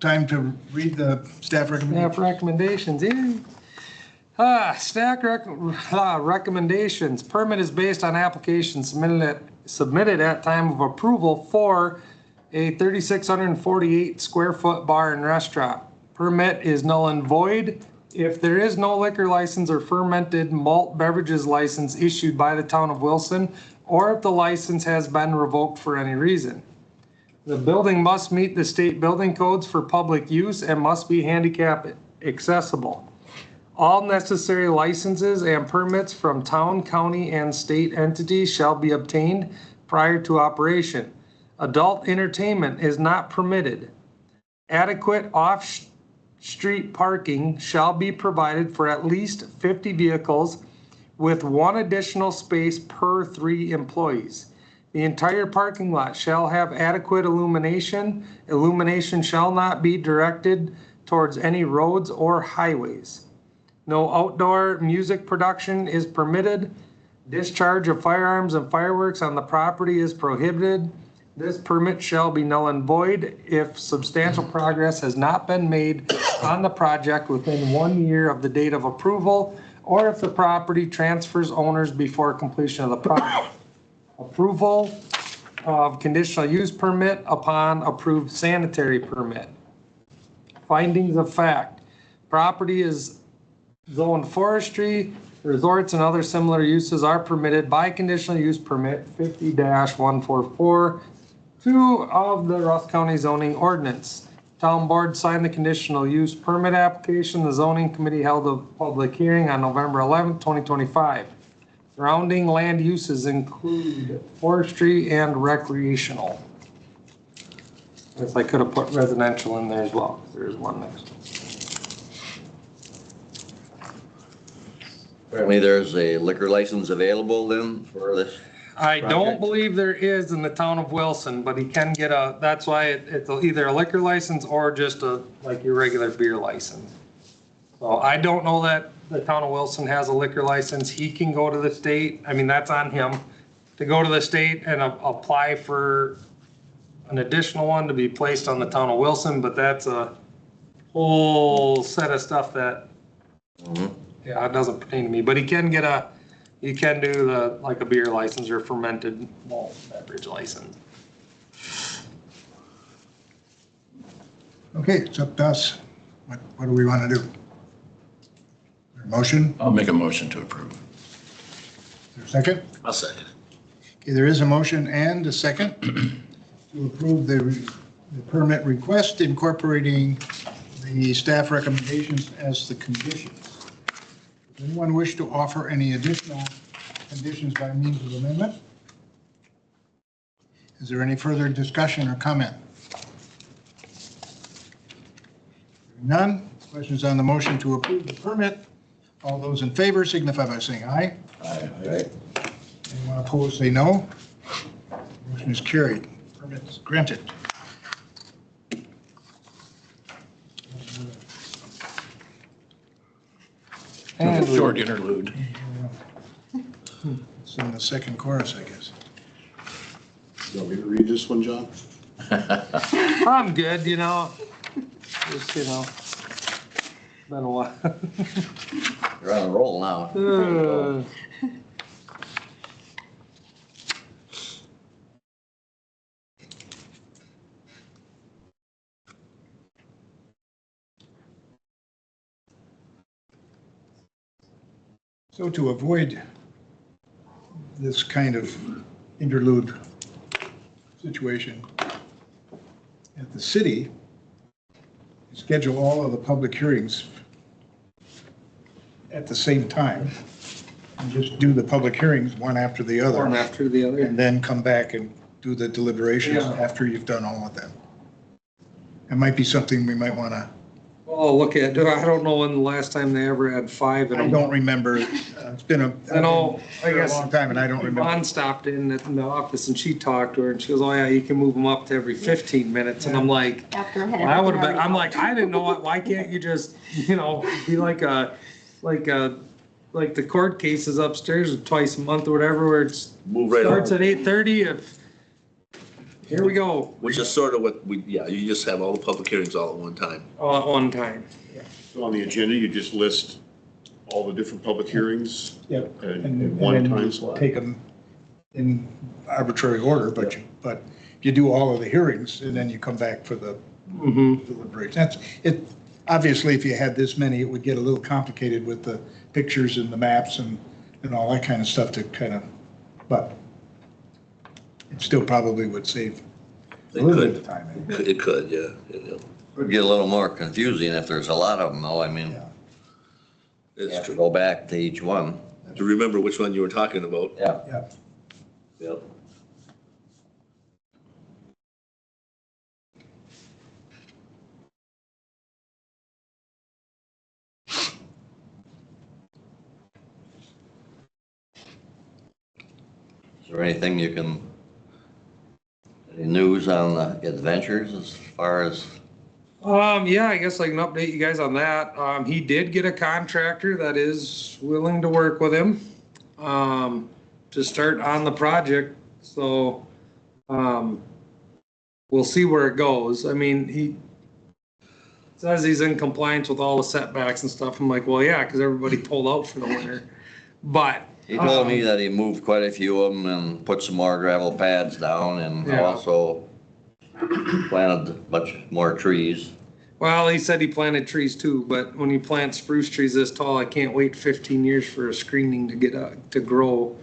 time to read the staff recommendation? Staff recommendations, recommendations. Permit is based on application submitted at time of approval for a 3,648 square foot bar and restaurant. Permit is null and void if there is no liquor license or fermented malt beverages license issued by the town of Wilson, or if the license has been revoked for any reason. The building must meet the state building codes for public use and must be handicap accessible. All necessary licenses and permits from town, county, and state entities shall be obtained prior to operation. Adult entertainment is not permitted. Adequate off-street parking shall be provided for at least 50 vehicles with one additional space per 3 employees. The entire parking lot shall have adequate illumination. Illumination shall not be directed towards any roads or highways. No outdoor music production is permitted. Discharge of firearms and fireworks on the property is prohibited. This permit shall be null and void if substantial progress has not been made on the project within 1 year of the date of approval, or if the property transfers owners before completion of the project. Approval of conditional use permit upon approved sanitary permit. Findings of fact. Property is zoned forestry. Resorts and other similar uses are permitted by conditional use permit 50-144 of the Ross County zoning ordinance. Town board signed the conditional use permit application. The zoning committee held a public hearing on November 11th, 2025. Surrounding land uses include forestry and recreational. I guess I could have put residential in there as well, because there is one next. Apparently there's a liquor license available then for this. I don't believe there is in the town of Wilson, but he can get a, that's why it's either a liquor license or just a, like your regular beer license. So I don't know that the town of Wilson has a liquor license. He can go to the state. I mean, that's on him to go to the state and apply for an additional one to be placed on the town of Wilson, but that's a whole set of stuff that, yeah, it doesn't pertain to me, but he can get a, you can do the, like a beer license or fermented malt beverage license. Okay, it's up to us. What do we want to do? Motion? I'll make a motion to approve. Is there a second? I'll second. Okay, there is a motion and a second to approve the permit request incorporating the staff recommendations as the conditions. Does anyone wish to offer any additional conditions by means of amendment? Is there any further discussion or comment? None. Questions on the motion to approve the permit? All those in favor signify by saying aye. Aye. Anyone opposed, say no. Motion is carried. Permit is granted. And Short interlude. It's in the second chorus, I guess. You want me to read this one, John? I'm good, you know, just, you know, been a while. You're on a roll now. So to avoid this kind of interlude situation. At the city, schedule all of the public hearings at the same time. And just do the public hearings one after the other. One after the other. And then come back and do the deliberations Yeah. after you've done all of them. It might be something we might want to, Oh, look at, I don't know when the last time they ever had 5 in I them. don't remember, it's been a, I know, I a guess long time and I don't remember. Yvonne stopped in the office and she talked to her and she goes, oh yeah, you can move them up to every 15 minutes. And I'm like, After I had I would have everything been, I'm already like, I didn't know, why can't you just, be like the court cases upstairs twice a month or whatever, where it Move right starts on. at 8:30. Here we go, Which is sort of what you just have all the public hearings all at one time. all at one time. So on the agenda, you just list all the different public hearings Yep. in one then time you slot. take them in arbitrary order, but you do all of the hearings and then you come back for the Mm-hmm. deliberations. That's, it, obviously, if you had this many, it would get a little complicated with the pictures and the maps and all that kind of stuff to kind of, but it still probably would save a It little bit could. of time. It could, yeah. Yeah. Would get a little more confusing if there's a lot of them though. I mean, Yeah. you It's have to true. go back to each one. To remember which one you were talking about. Yeah. Yeah. Yep. Is there anything any news on the adventures as far as, Yeah, I guess I can update you guys on that. He did get a contractor that is willing to work with him, to start on the project. So, we'll see where it goes. I mean, he says he's in compliance with all the setbacks and stuff. I'm like, well, yeah, because everybody pulled out for the winter. But. he told me that he moved quite a few of them and put some more gravel pads down and Yeah. also planted a bunch more trees. Well, he said he planted trees too, but when you plant spruce trees this tall, I can't wait 15 years for a screening to get to grow.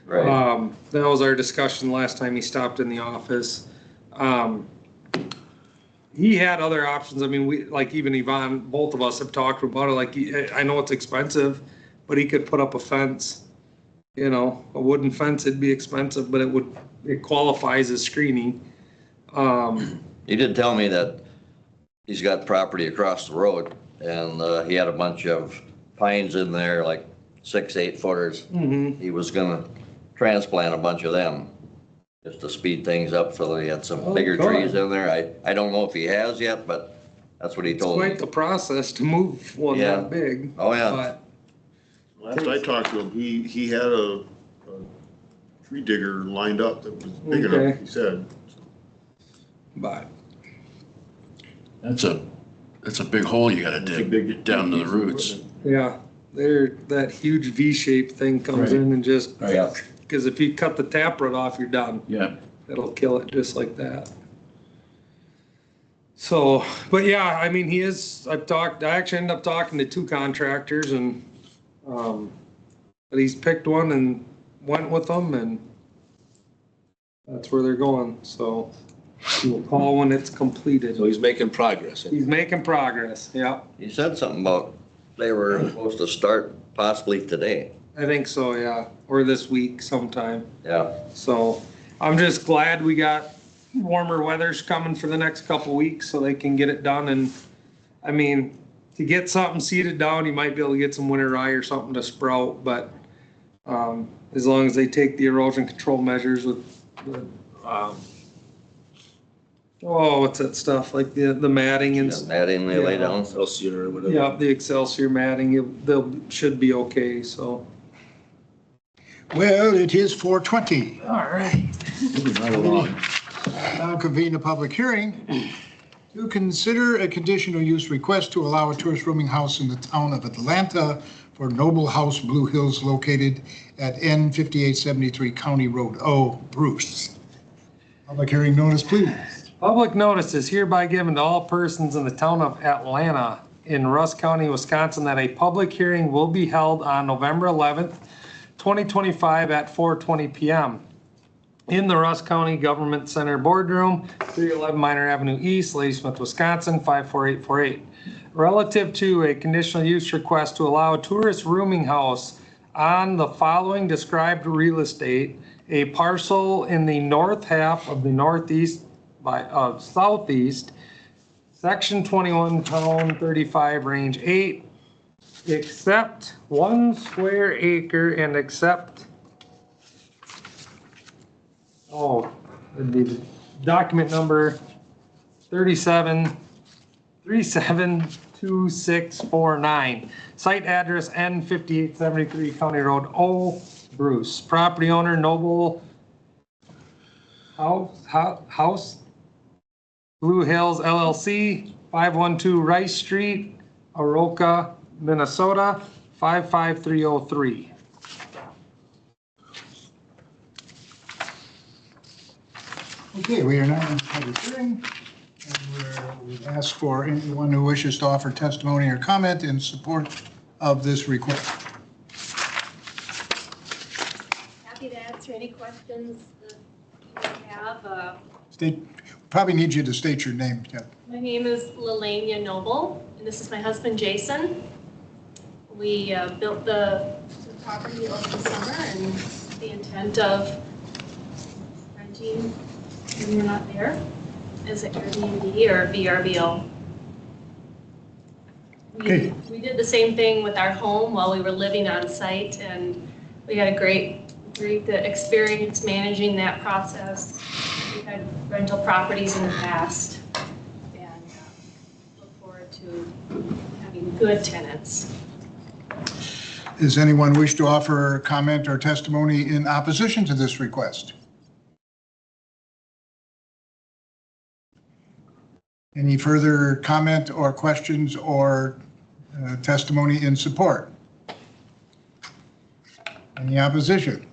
Right. That was our discussion last time he stopped in the office. He had other options. I mean, we, like even Yvonne, both of us have talked about it. Like, I know it's expensive, but he could put up a fence, a wooden fence. It'd be expensive, but it qualifies as screening. He did tell me that he's got property across the road and he had a bunch of pines in there, like 6-8 footers. Mhm. He was gonna transplant a bunch of them just to speed things up so that he had some Oh, bigger God. trees in there. I don't know if he has yet, but that's what he It's told me. quite the process to move one Yeah. that big. Oh, yeah. But Last I talked to him, he had a tree digger lined up that was big Okay. enough, he said. That's a big hole you gotta It's a dig big- down to the roots. yeah, that huge V-shaped thing comes Right. in and just, Yeah. because if you cut the taproot off, you're done. Yeah, It'll kill it just like that. So, but yeah, I mean, I actually ended up talking to 2 contractors and, but he's picked one and went with them and that's where they're going. So we'll call when it's completed. So he's making progress. He's making progress, yeah. He said something about they were supposed to start possibly today. I think so, yeah, or this week sometime. Yeah. So I'm just glad we got warmer weather's coming for the next couple weeks so they can get it done. And I mean, to get something seeded down, you might be able to get some winter rye or something to sprout, but as long as they take the erosion control measures with the, what's that stuff, like the matting and. Matting they lay Yeah. down. Excelsior or whatever. Yeah, the Excelsior matting, they'll, should be okay, so. Well, it is 4:20. All right. moving right along. Now convene a public hearing to consider a conditional use request to allow a tourist rooming house in the town of Atlanta for Noble House Blue Hills located at N 5873 County Road O, Bruce. Public hearing notice, please. Public notice is hereby given to all persons in the town of Atlanta in Russ County, Wisconsin, that a public hearing will be held on November 11th, 2025 at 4:20 PM in the Russ County Government Center Boardroom, 311 Minor Avenue East, Ladysmith, Wisconsin, 54848. Relative to a conditional use request to allow a tourist rooming house on the following described real estate, a parcel in the north half of the northeast of southeast, section 21, town 35, range 8, except 1 square acre and except, it'd be document number 372649. Site address N5873 County Road O, Bruce. Property owner Noble House, Blue Hills LLC, 512 Rice Street, Oroka, Minnesota, 55303. Okay, we are now in public hearing, and we ask for anyone who wishes to offer testimony or comment in support of this request. Happy to answer any questions that you have. Probably need you to state your name, Ted. My name is Lelania Noble, and this is my husband, Jason. We built the property over the summer and the intent of renting when we're not there as an Airbnb or VRBO. Okay. We did the same thing with our home while we were living on site, and we had a great experience managing that process. We've had rental properties in the past and look forward to having good tenants. Does anyone wish to offer comment or testimony in opposition to this request? Any further comment or questions or testimony in support? Any opposition?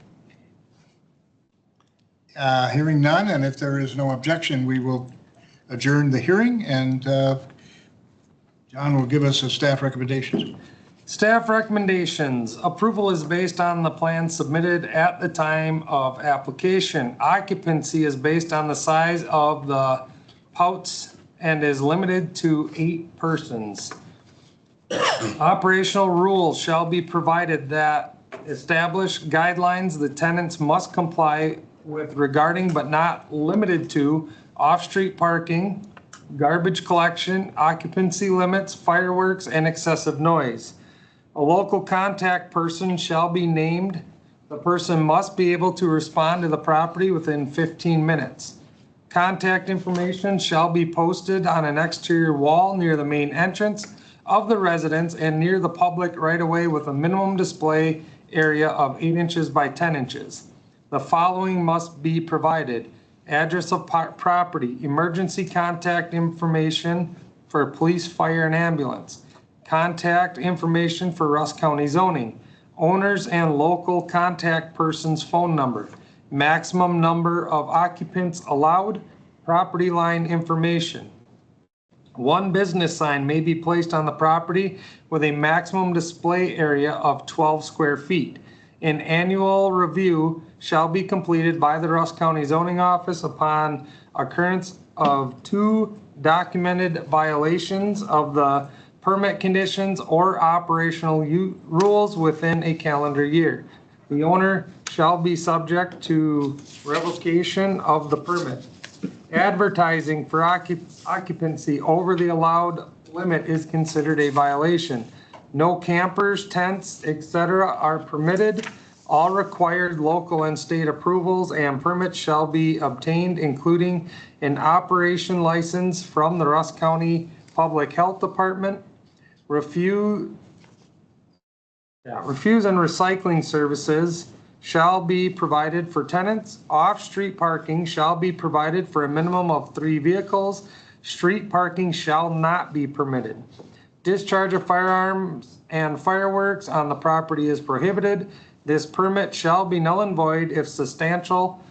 Hearing none, and if there is no objection, we will adjourn the hearing, and John will give us a staff recommendations. Staff recommendations. Approval is based on the plan submitted at the time of application. Occupancy is based on the size of the pouts and is limited to 8 persons. Operational rules shall be provided that establish guidelines the tenants must comply with regarding but not limited to off-street parking, garbage collection, occupancy limits, fireworks, and excessive noise. A local contact person shall be named. The person must be able to respond to the property within 15 minutes. Contact information shall be posted on an exterior wall near the main entrance of the residence and near the public right-of-way with a minimum display area of 8 inches by 10 inches. The following must be provided: address of property, emergency contact information for police, fire, and ambulance, contact information for Russ County zoning, owners and local contact person's phone number, maximum number of occupants allowed, property line information. 1 business sign may be placed on the property with a maximum display area of 12 square feet. An annual review shall be completed by the Russ County Zoning Office upon occurrence of 2 documented violations of the permit conditions or operational rules within a calendar year. The owner shall be subject to revocation of the permit. Advertising for occupancy over the allowed limit is considered a violation. No campers, tents, etc. are permitted. All required local and state approvals and permits shall be obtained, including an operation license from the Russ County Public Health Department. Refuse and recycling services shall be provided for tenants. Off-street parking shall be provided for a minimum of 3 vehicles. Street parking shall not be permitted. Discharge of firearms and fireworks on the property is prohibited. This permit shall be null and void if substantial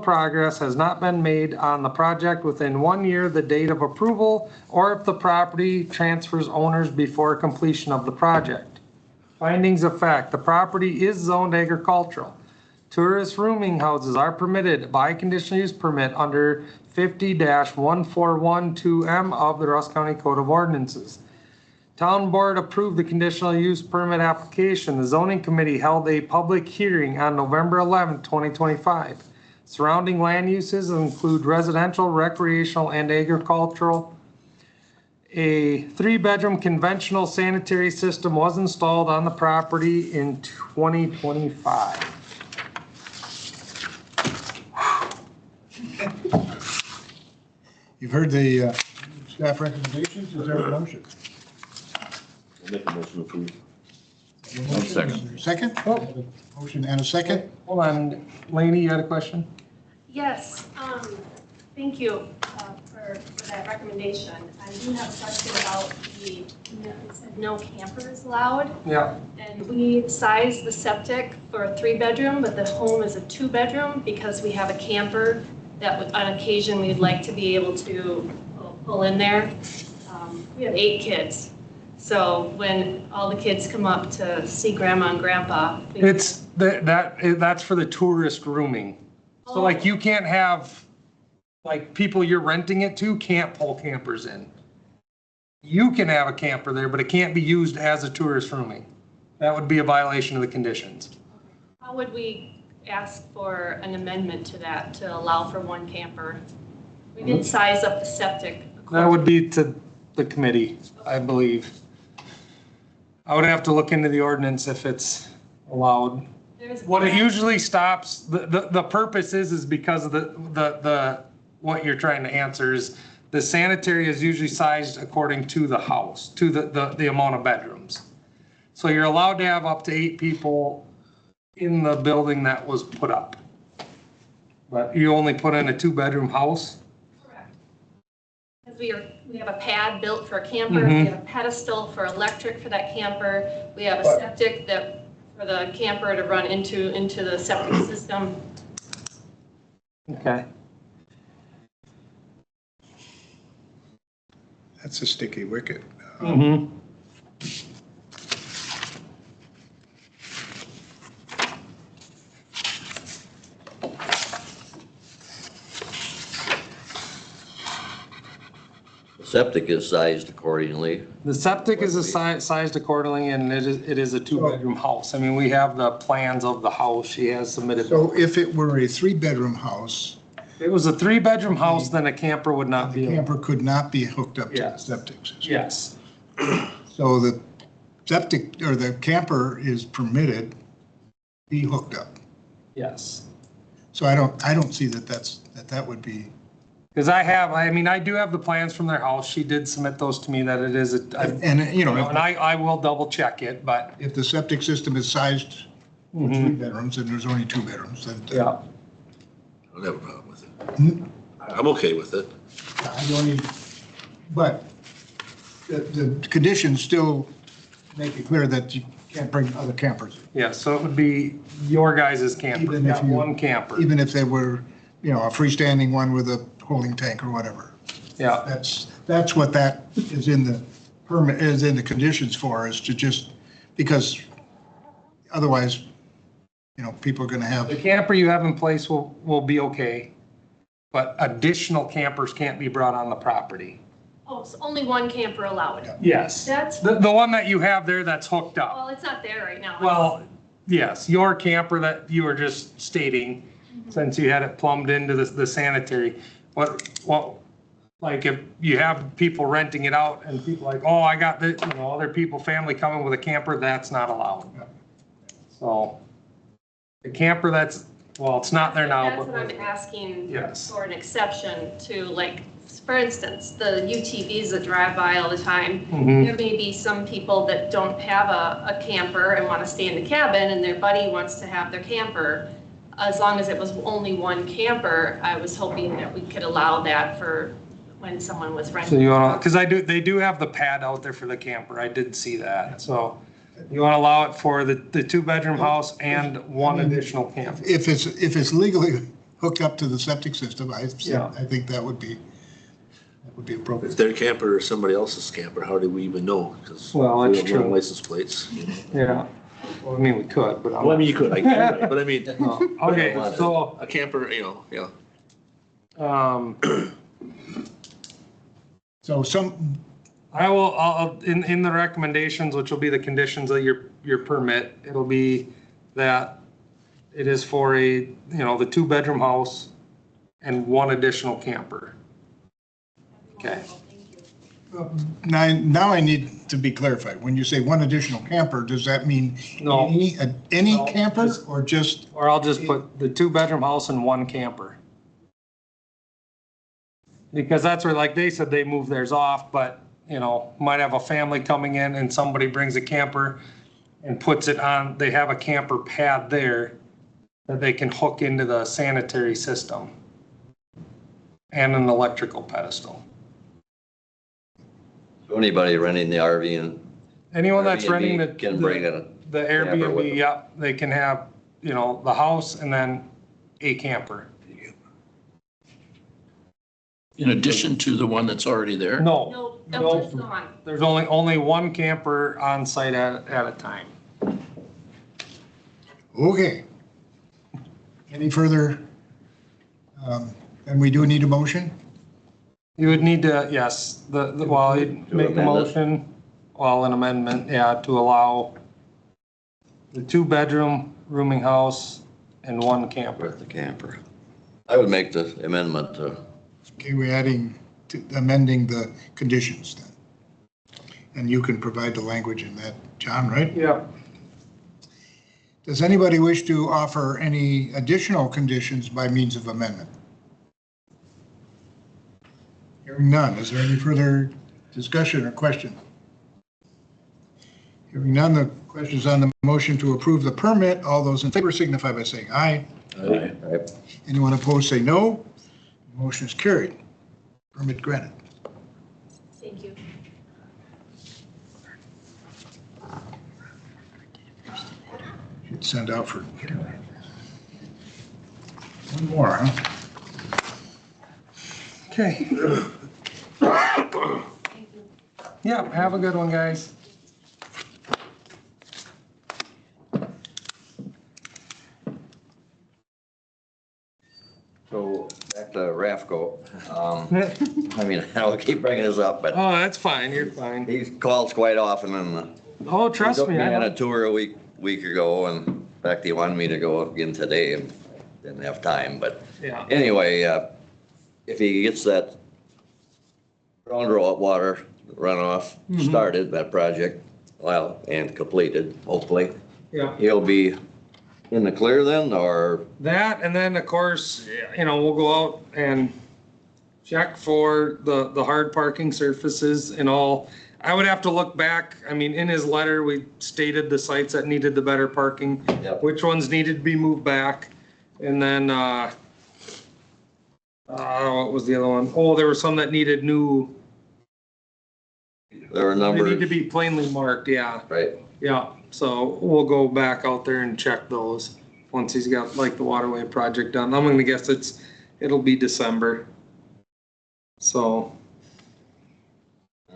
progress has not been made on the project within 1 year the date of approval, or if the property transfers owners before completion of the project. Findings of fact, the property is zoned agricultural. Tourist rooming houses are permitted by conditional use permit under 50-1412M of the Russell County Code of Ordinances. Town Board approved the conditional use permit application. The zoning committee held a public hearing on November 11, 2025. Surrounding land uses include residential, recreational, and agricultural. A 3-bedroom conventional sanitary system was installed on the property in 2025. You've heard the staff recommendations. Is there a motion? I'll make a motion to approve. Second. Second? Motion and a second. Hold on, Lainey, you had a question? Yes, thank you for that recommendation. I do have a question about it said no campers allowed. Yeah. And we sized the septic for a 3-bedroom, but the home is a 2-bedroom because we have a camper that on occasion we'd like to be able to pull in there. We have 8 kids. So when all the kids come up to see grandma and grandpa. It's that's for the tourist rooming. So like you can't have, like people you're renting it to can't pull campers in. You can have a camper there, but it can't be used as a tourist rooming. That would be a violation of the conditions. How would we ask for an amendment to that to allow for 1 camper? We did size up the septic. That would be to the committee, I believe. I would have to look into the ordinance if it's allowed. What it usually stops, the purpose is because of the what you're trying to answer is the sanitary is usually sized according to the house, to the amount of bedrooms. So you're allowed to have up to 8 people in the building that was put up. But you only put in a 2-bedroom house? Correct. Because we have a pad built for a camper, we have a pedestal for electric for that camper, we have a septic that for the camper to run into the septic system. Okay. That's a sticky wicket. Mm-hmm. Septic is sized accordingly. The septic is sized accordingly, and it is a 2-bedroom house. I mean, we have the plans of the house. She has submitted. So if it were a 3-bedroom house, If it was a 3-bedroom house, then a camper would not the be. camper could not be hooked up to the Yes. septic system. Yes. So the septic or the camper is permitted be hooked up. Yes. So I don't see that would be. Because I do have the plans from their house. She did submit those to me that it is And, and I will double check it, but. if the septic system is sized for 3 bedrooms and there's only 2 bedrooms, then. Yeah. I don't have a problem with it. I'm okay with it. I don't even, but the conditions still make it clear that you can't bring other campers, Yeah, so it would be your guys' camper. Even if Got you- 1 camper. even if they were, a freestanding one with a holding tank or whatever. Yeah. That's what that is in the permit, is in the conditions for, is to just, because otherwise, people are gonna The have, camper you have in place will be okay, but additional campers can't be brought on the property. Oh, so only 1 camper allowed. Yes. That's, The one that you have there that's hooked up. well, it's not there right now. Well, yes, your camper that you were just stating, since you had it plumbed into the sanitary, like if you have people renting it out and people like, oh, I got the, other people, family coming with a camper, that's not allowed. So the camper it's not there now. That's but what I'm asking Yes. for an exception to, like, for instance, the UTVs that drive by all the time. Mhm. There may be some people that don't have a camper and want to stay in the cabin and their buddy wants to have their camper. As long as it was only 1 camper, I was hoping that we could allow that for when someone was So renting. you want to, because they do have the pad out there for the camper. I did see that. So you want to allow it for the 2-bedroom house and 1 additional camper. if it's legally hooked up to the septic system, I Yeah. think that would be. that would be appropriate. If their camper or somebody else's camper, how do we even know? Because Well, we that's don't run true. license plates. You know? Yeah. Well, I mean, we could, but. Well, I mean, you could, I can, but I mean, Okay, so, a camper, you know, yeah. So some, I'll, in the recommendations, which will be the conditions of your permit, it'll be that it is for the 2-bedroom house and 1 additional camper. Okay. now I need to be clarified. When you say 1 additional camper, does that mean No. any No, camper just- or just, Or I'll just put the 2-bedroom house and 1 camper. Because that's where, like they said, they moved theirs off, but, might have a family coming in and somebody brings a camper and puts it on, they have a camper pad there that they can hook into the sanitary system and an electrical pedestal. Anybody renting the RV and Anyone that's Airbnb renting can bring the with Airbnb, them. yep, they can have, the house and then a camper. In addition to the one that's already there? No, No, that no, one's gone. there's only 1 camper on site at a time. okay. Any further, and we do need a motion? You would need to, yes, well, you'd make a amend it. motion, well, an amendment, yeah, to allow the 2-bedroom rooming house and 1 camper. with the camper. I would make the amendment to, Okay, we're amending the conditions then. And you can provide the language in that, John, right? Yep. Does anybody wish to offer any additional conditions by means of amendment? Hearing none, is there any further discussion or question? Hearing none, the question is on the motion to approve the permit. All those in favor signify by saying aye. Aye. Anyone opposed, say no. Motion is carried. Permit granted. Thank you. Should send out for one more, huh? Okay. Yeah, have a good one, guys. so back to Rafco. I mean, I'll keep bringing this up, but Oh, that's fine, you're fine. he calls quite often and Oh, he trust took me, me I on a know. tour a week ago, and in fact, he wanted me to go again today and didn't have time, but Yeah. anyway, if he gets that groundwater runoff started, that project, well, and completed, hopefully, Yeah. he'll be in the clear then, or, That, and then, of course, we'll go out and check for the hard parking surfaces and all. I would have to look back, I mean, in his letter, we stated the sites that needed the better parking, Yep. which ones needed to be moved back, and then, what was the other one? Oh, there were some that needed new, there are they need to numbers, be plainly marked, yeah. right? Yeah, so we'll go back out there and check those, once he's got like the waterway project done. I'm gonna guess it'll be December. So,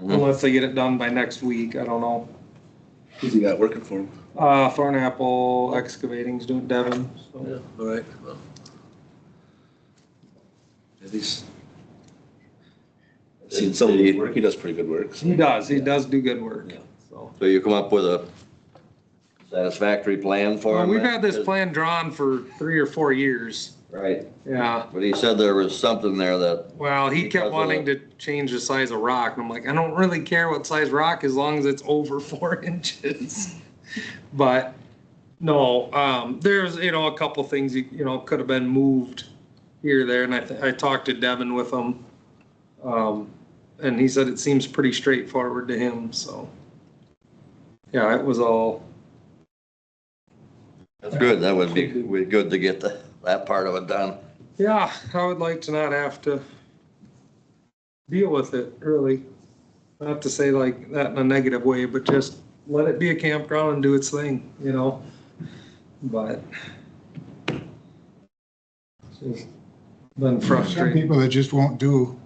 unless they get it done by next week, I don't know. Who's he got working for him? Thornapple Excavating's doing Devon, Yeah, so. all right, well. At least. I've seen some of his work, he does pretty good work. so. He does do good work, Yeah. so. So you come up with a satisfactory plan for Well, him? we've then? had this plan drawn for 3 or 4 years, Right, yeah. but he said there was something there that, Well, he Because kept of wanting the- to change the size of rock, and I'm like, I don't really care what size rock as long as it's over 4 inches. But, no, there's, a couple things, could have been moved here, or there, and I talked to Devin with him. And he said it seems pretty straightforward to him, so. Yeah, it was all, that's good, that would be good to get that part of it done. yeah, I would like to not have to deal with it, really. Not to say like that in a negative way, but just let it be a campground and do its thing, But it's just been Some frustrating. people that just won't do,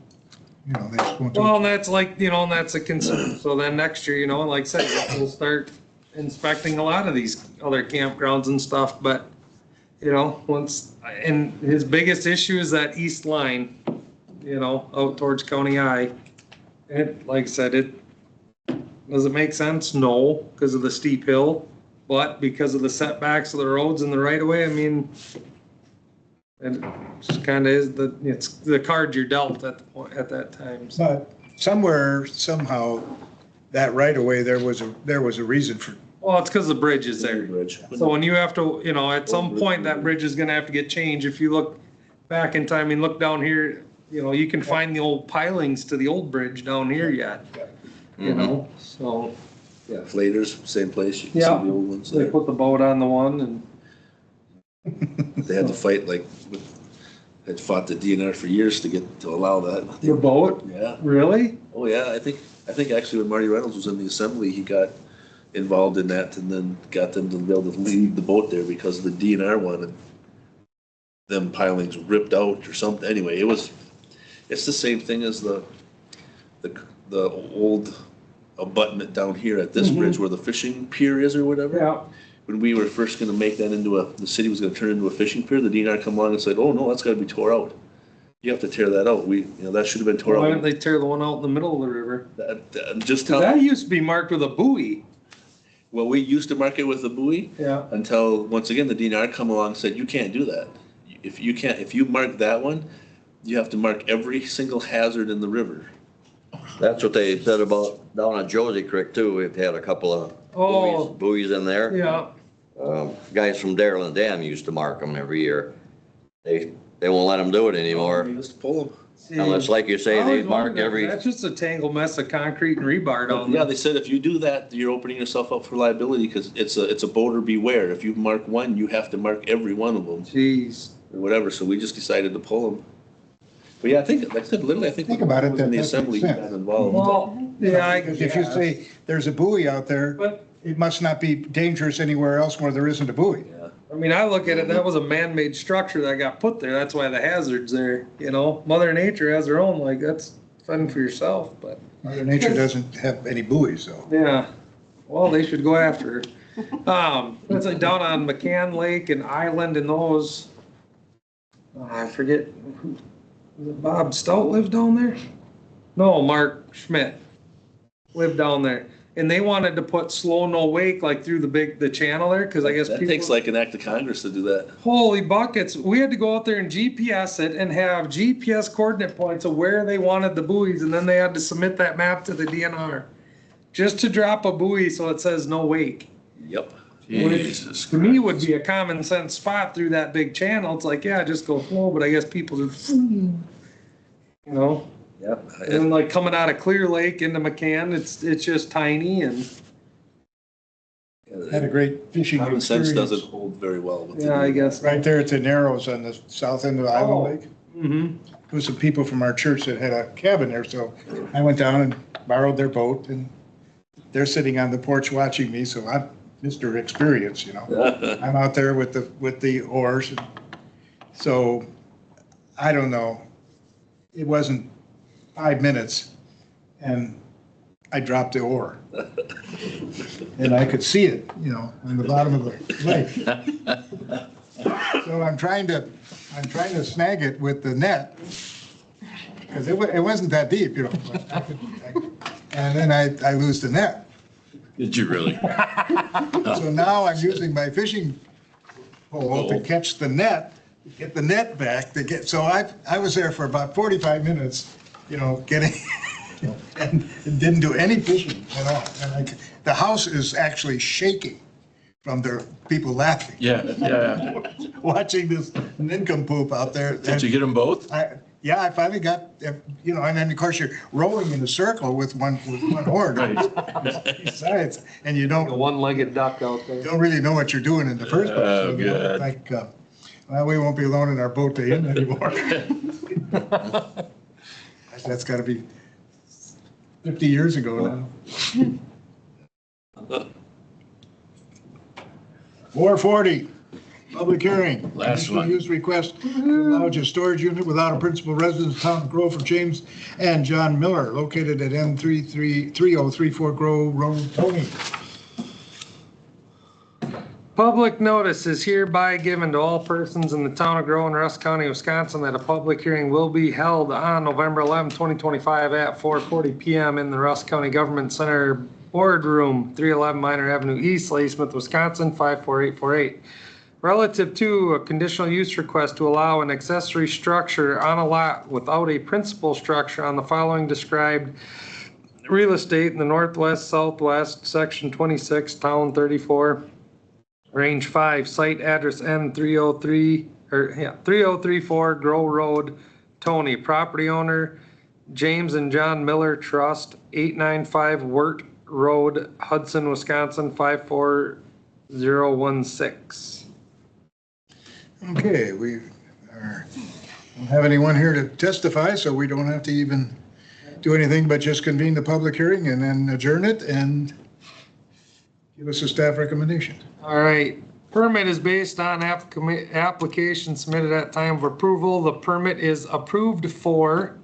you know, they just won't do Well, it. and that's like, you know, and that's a concern. So then next year, you know, like I said, we'll start inspecting a lot of these other campgrounds and stuff, but, you know, and his biggest issue is that east line, you know, out towards County I. And like I said, does it make sense? No, because of the steep hill, but because of the setbacks of the roads and the right of way, I mean, and it just kind of is it's the card you're dealt at the point, at that time. So. But somewhere, somehow, that right away, there was a reason for, Well, it's because the bridge is there. Bridge. So when you have to, you know, at some point, that bridge is gonna have to get changed. If you look back in time and look down here, you know, you can find the old pilings to the old bridge down here yet. You know, so Yeah, Fladers, same place, you can see Yeah. the old ones they there. put the boat on the one and, They had to fight had fought the DNR for years to allow that. the boat, Yeah, really? oh yeah, I think actually when Marty Reynolds was in the assembly, he got involved in that and then got them to be able to leave the boat there because the DNR wanted them pilings ripped out or something. Anyway, it's the same thing as the old abutment down here at this bridge where the fishing pier is or whatever. Yeah. When we were first gonna make that the city was gonna turn it into a fishing pier, the DNR come along and said, oh no, that's gotta be tore out. You have to tear that out. That should have been tore Why out. didn't they tear the one out in the middle of the river? Just That how, used to be marked with a buoy. well, we used to mark it with a buoy Yeah. until, once again, the DNR come along and said, you can't do that. If you mark that one, you have to mark every single hazard in the river. That's what they said about down at Josie Creek too. We've had a couple of Oh, buoys in there. yeah. Guys from Darrell Dam used to mark them every year. They won't let them do it anymore. You just pull them. Unless, like you say, I they always mark wondered, every, That's just a tangled mess of concrete and rebar down Yeah, there. they said if you do that, you're opening yourself up for liability because it's a boater beware. If you mark one, you have to mark every one of them Jeez. or whatever. So we just decided to pull them. But yeah, I think, like I said, literally, I think. Think about it, when the that makes assembly sense. got involved. Well, yeah, I because if you say there's a buoy out there, But, it must not be dangerous anywhere else where there isn't a buoy. Yeah. I mean, I look at it, that was a man-made structure that got put there. That's why the hazard's there, you know? Mother Nature has her own, like, that's fun for yourself, but, Mother Nature doesn't have any buoys, so. yeah. Well, they should go after her. It's like down on McCann Lake and Island and those, I forget, was it Bob Stout lived down there? No, Mark Schmidt lived down there. And they wanted to put slow no wake like through the channel there, because I guess That people. takes like an act of Congress to do that. Holy buckets. We had to go out there and GPS it and have GPS coordinate points of where they wanted the buoys. And then they had to submit that map to the DNR just to drop a buoy so it says no wake. Yep. Jesus To me would be a common sense spot through that big channel. It's like, yeah, just go slow, but I guess people just, you know, Yep. and then like coming out of Clear Lake into McCann, it's just tiny and Had a great fishing Common sense experience. doesn't hold very well with yeah, I guess. Right there at the Narrows on the south end of Oh. Island Lake. Mm-hmm. There was some people from our church that had a cabin there, so I went down and borrowed their boat, and they're sitting on the porch watching me, so I'm Mr. Experience, you know. I'm out there with the oars, and so, I don't know. It wasn't 5 minutes, and I dropped the oar. And I could see it, you know, on the bottom of the lake. So I'm trying to snag it with the net, because it wasn't that deep, you know. And then I lose the net. Did you really? So now I'm using my fishing pole to catch the net, get the net back to get, so I was there for about 45 minutes, you know, getting, and didn't do any fishing at all. And the house is actually shaking from the people laughing. Yeah. Watching this nincompoop out there. Did you get them both? Yeah, I finally got, you know, and then of course you're rolling in a circle with one oar. Besides, and you A don't one-legged duck out there. really know what you're doing in the first place. Oh, So, you know, good. like, well, we won't be alone in our boat to end anymore. That's gotta be 50 years ago now. 440. Public hearing. Last Conditional one. use request to allow a storage unit without a principal residence, Town of Grove for James and John Miller, located at M3034 Grove Road, Tony. Public notice is hereby given to all persons in the town of Grow and Russ County, Wisconsin, that a public hearing will be held on November 11, 2025 at 4:40 PM in the Russ County Government Center Boardroom, 311 Minor Avenue East, Ladysmith, Wisconsin, 54848. Relative to a conditional use request to allow an accessory structure on a lot without a principal structure on the following described real estate in the northwest, southwest, section 26, town 34, range 5, site address N3034 Grow Road, Tony. Property owner, James and John Miller Trust, 895 Wirt Road, Hudson, Wisconsin, 54016. Okay, don't have anyone here to testify, so we don't have to even do anything but just convene the public hearing and then adjourn it and give us a staff recommendation. All right, permit is based on application submitted at time of approval. The permit is approved for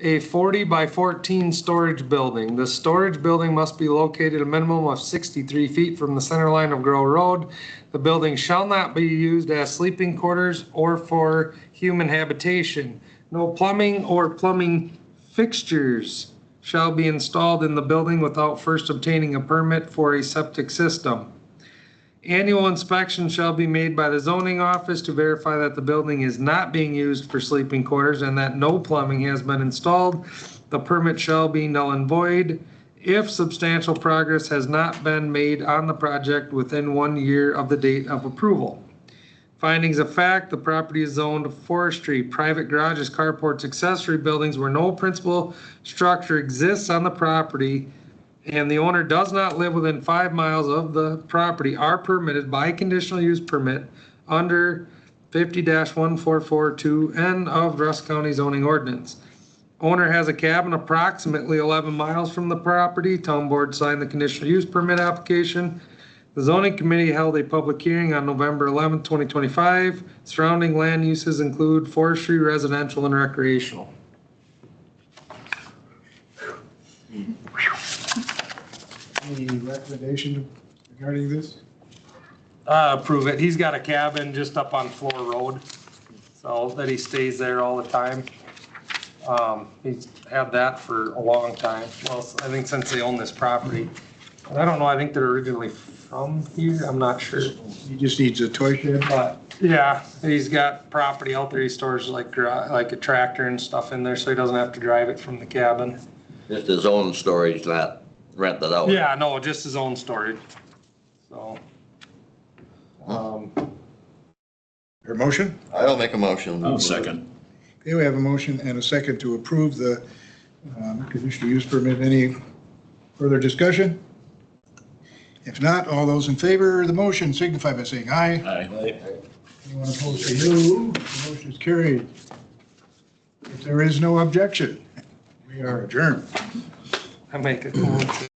a 40 by 14 storage building. The storage building must be located a minimum of 63 feet from the center line of Grow Road. The building shall not be used as sleeping quarters or for human habitation. No plumbing or plumbing fixtures shall be installed in the building without first obtaining a permit for a septic system. Annual inspection shall be made by the zoning office to verify that the building is not being used for sleeping quarters and that no plumbing has been installed. The permit shall be null and void if substantial progress has not been made on the project within 1 year of the date of approval. Findings of fact, the property is zoned forestry, private garages, carports, accessory buildings where no principal structure exists on the property and the owner does not live within 5 miles of the property are permitted by conditional use permit under 50-1442N of Russ County zoning ordinance. Owner has a cabin approximately 11 miles from the property. Town board signed the conditional use permit application. The zoning committee held a public hearing on November 11, 2025. Surrounding land uses include forestry, residential, and recreational. Any recommendation regarding this? Approve it. He's got a cabin just up on Floor Road, so that he stays there all the time. He's had that for a long time. Well, I think since they own this property. And I don't know, I think they're originally from here. I'm not sure. He just needs a toy shed. But yeah, he's got property out there. He stores like a tractor and stuff in there, so he doesn't have to drive it from the cabin. Just his own storage, not rented out. Yeah, no, just his own storage. So. Your motion? I'll make a motion. I'll second. Okay, we have a motion and a second to approve the conditional use permit. Any further discussion? If not, all those in favor of the motion signify by saying aye. Aye. Anyone opposed say no. The motion is carried. If there is no objection, we are adjourned. I make a motion.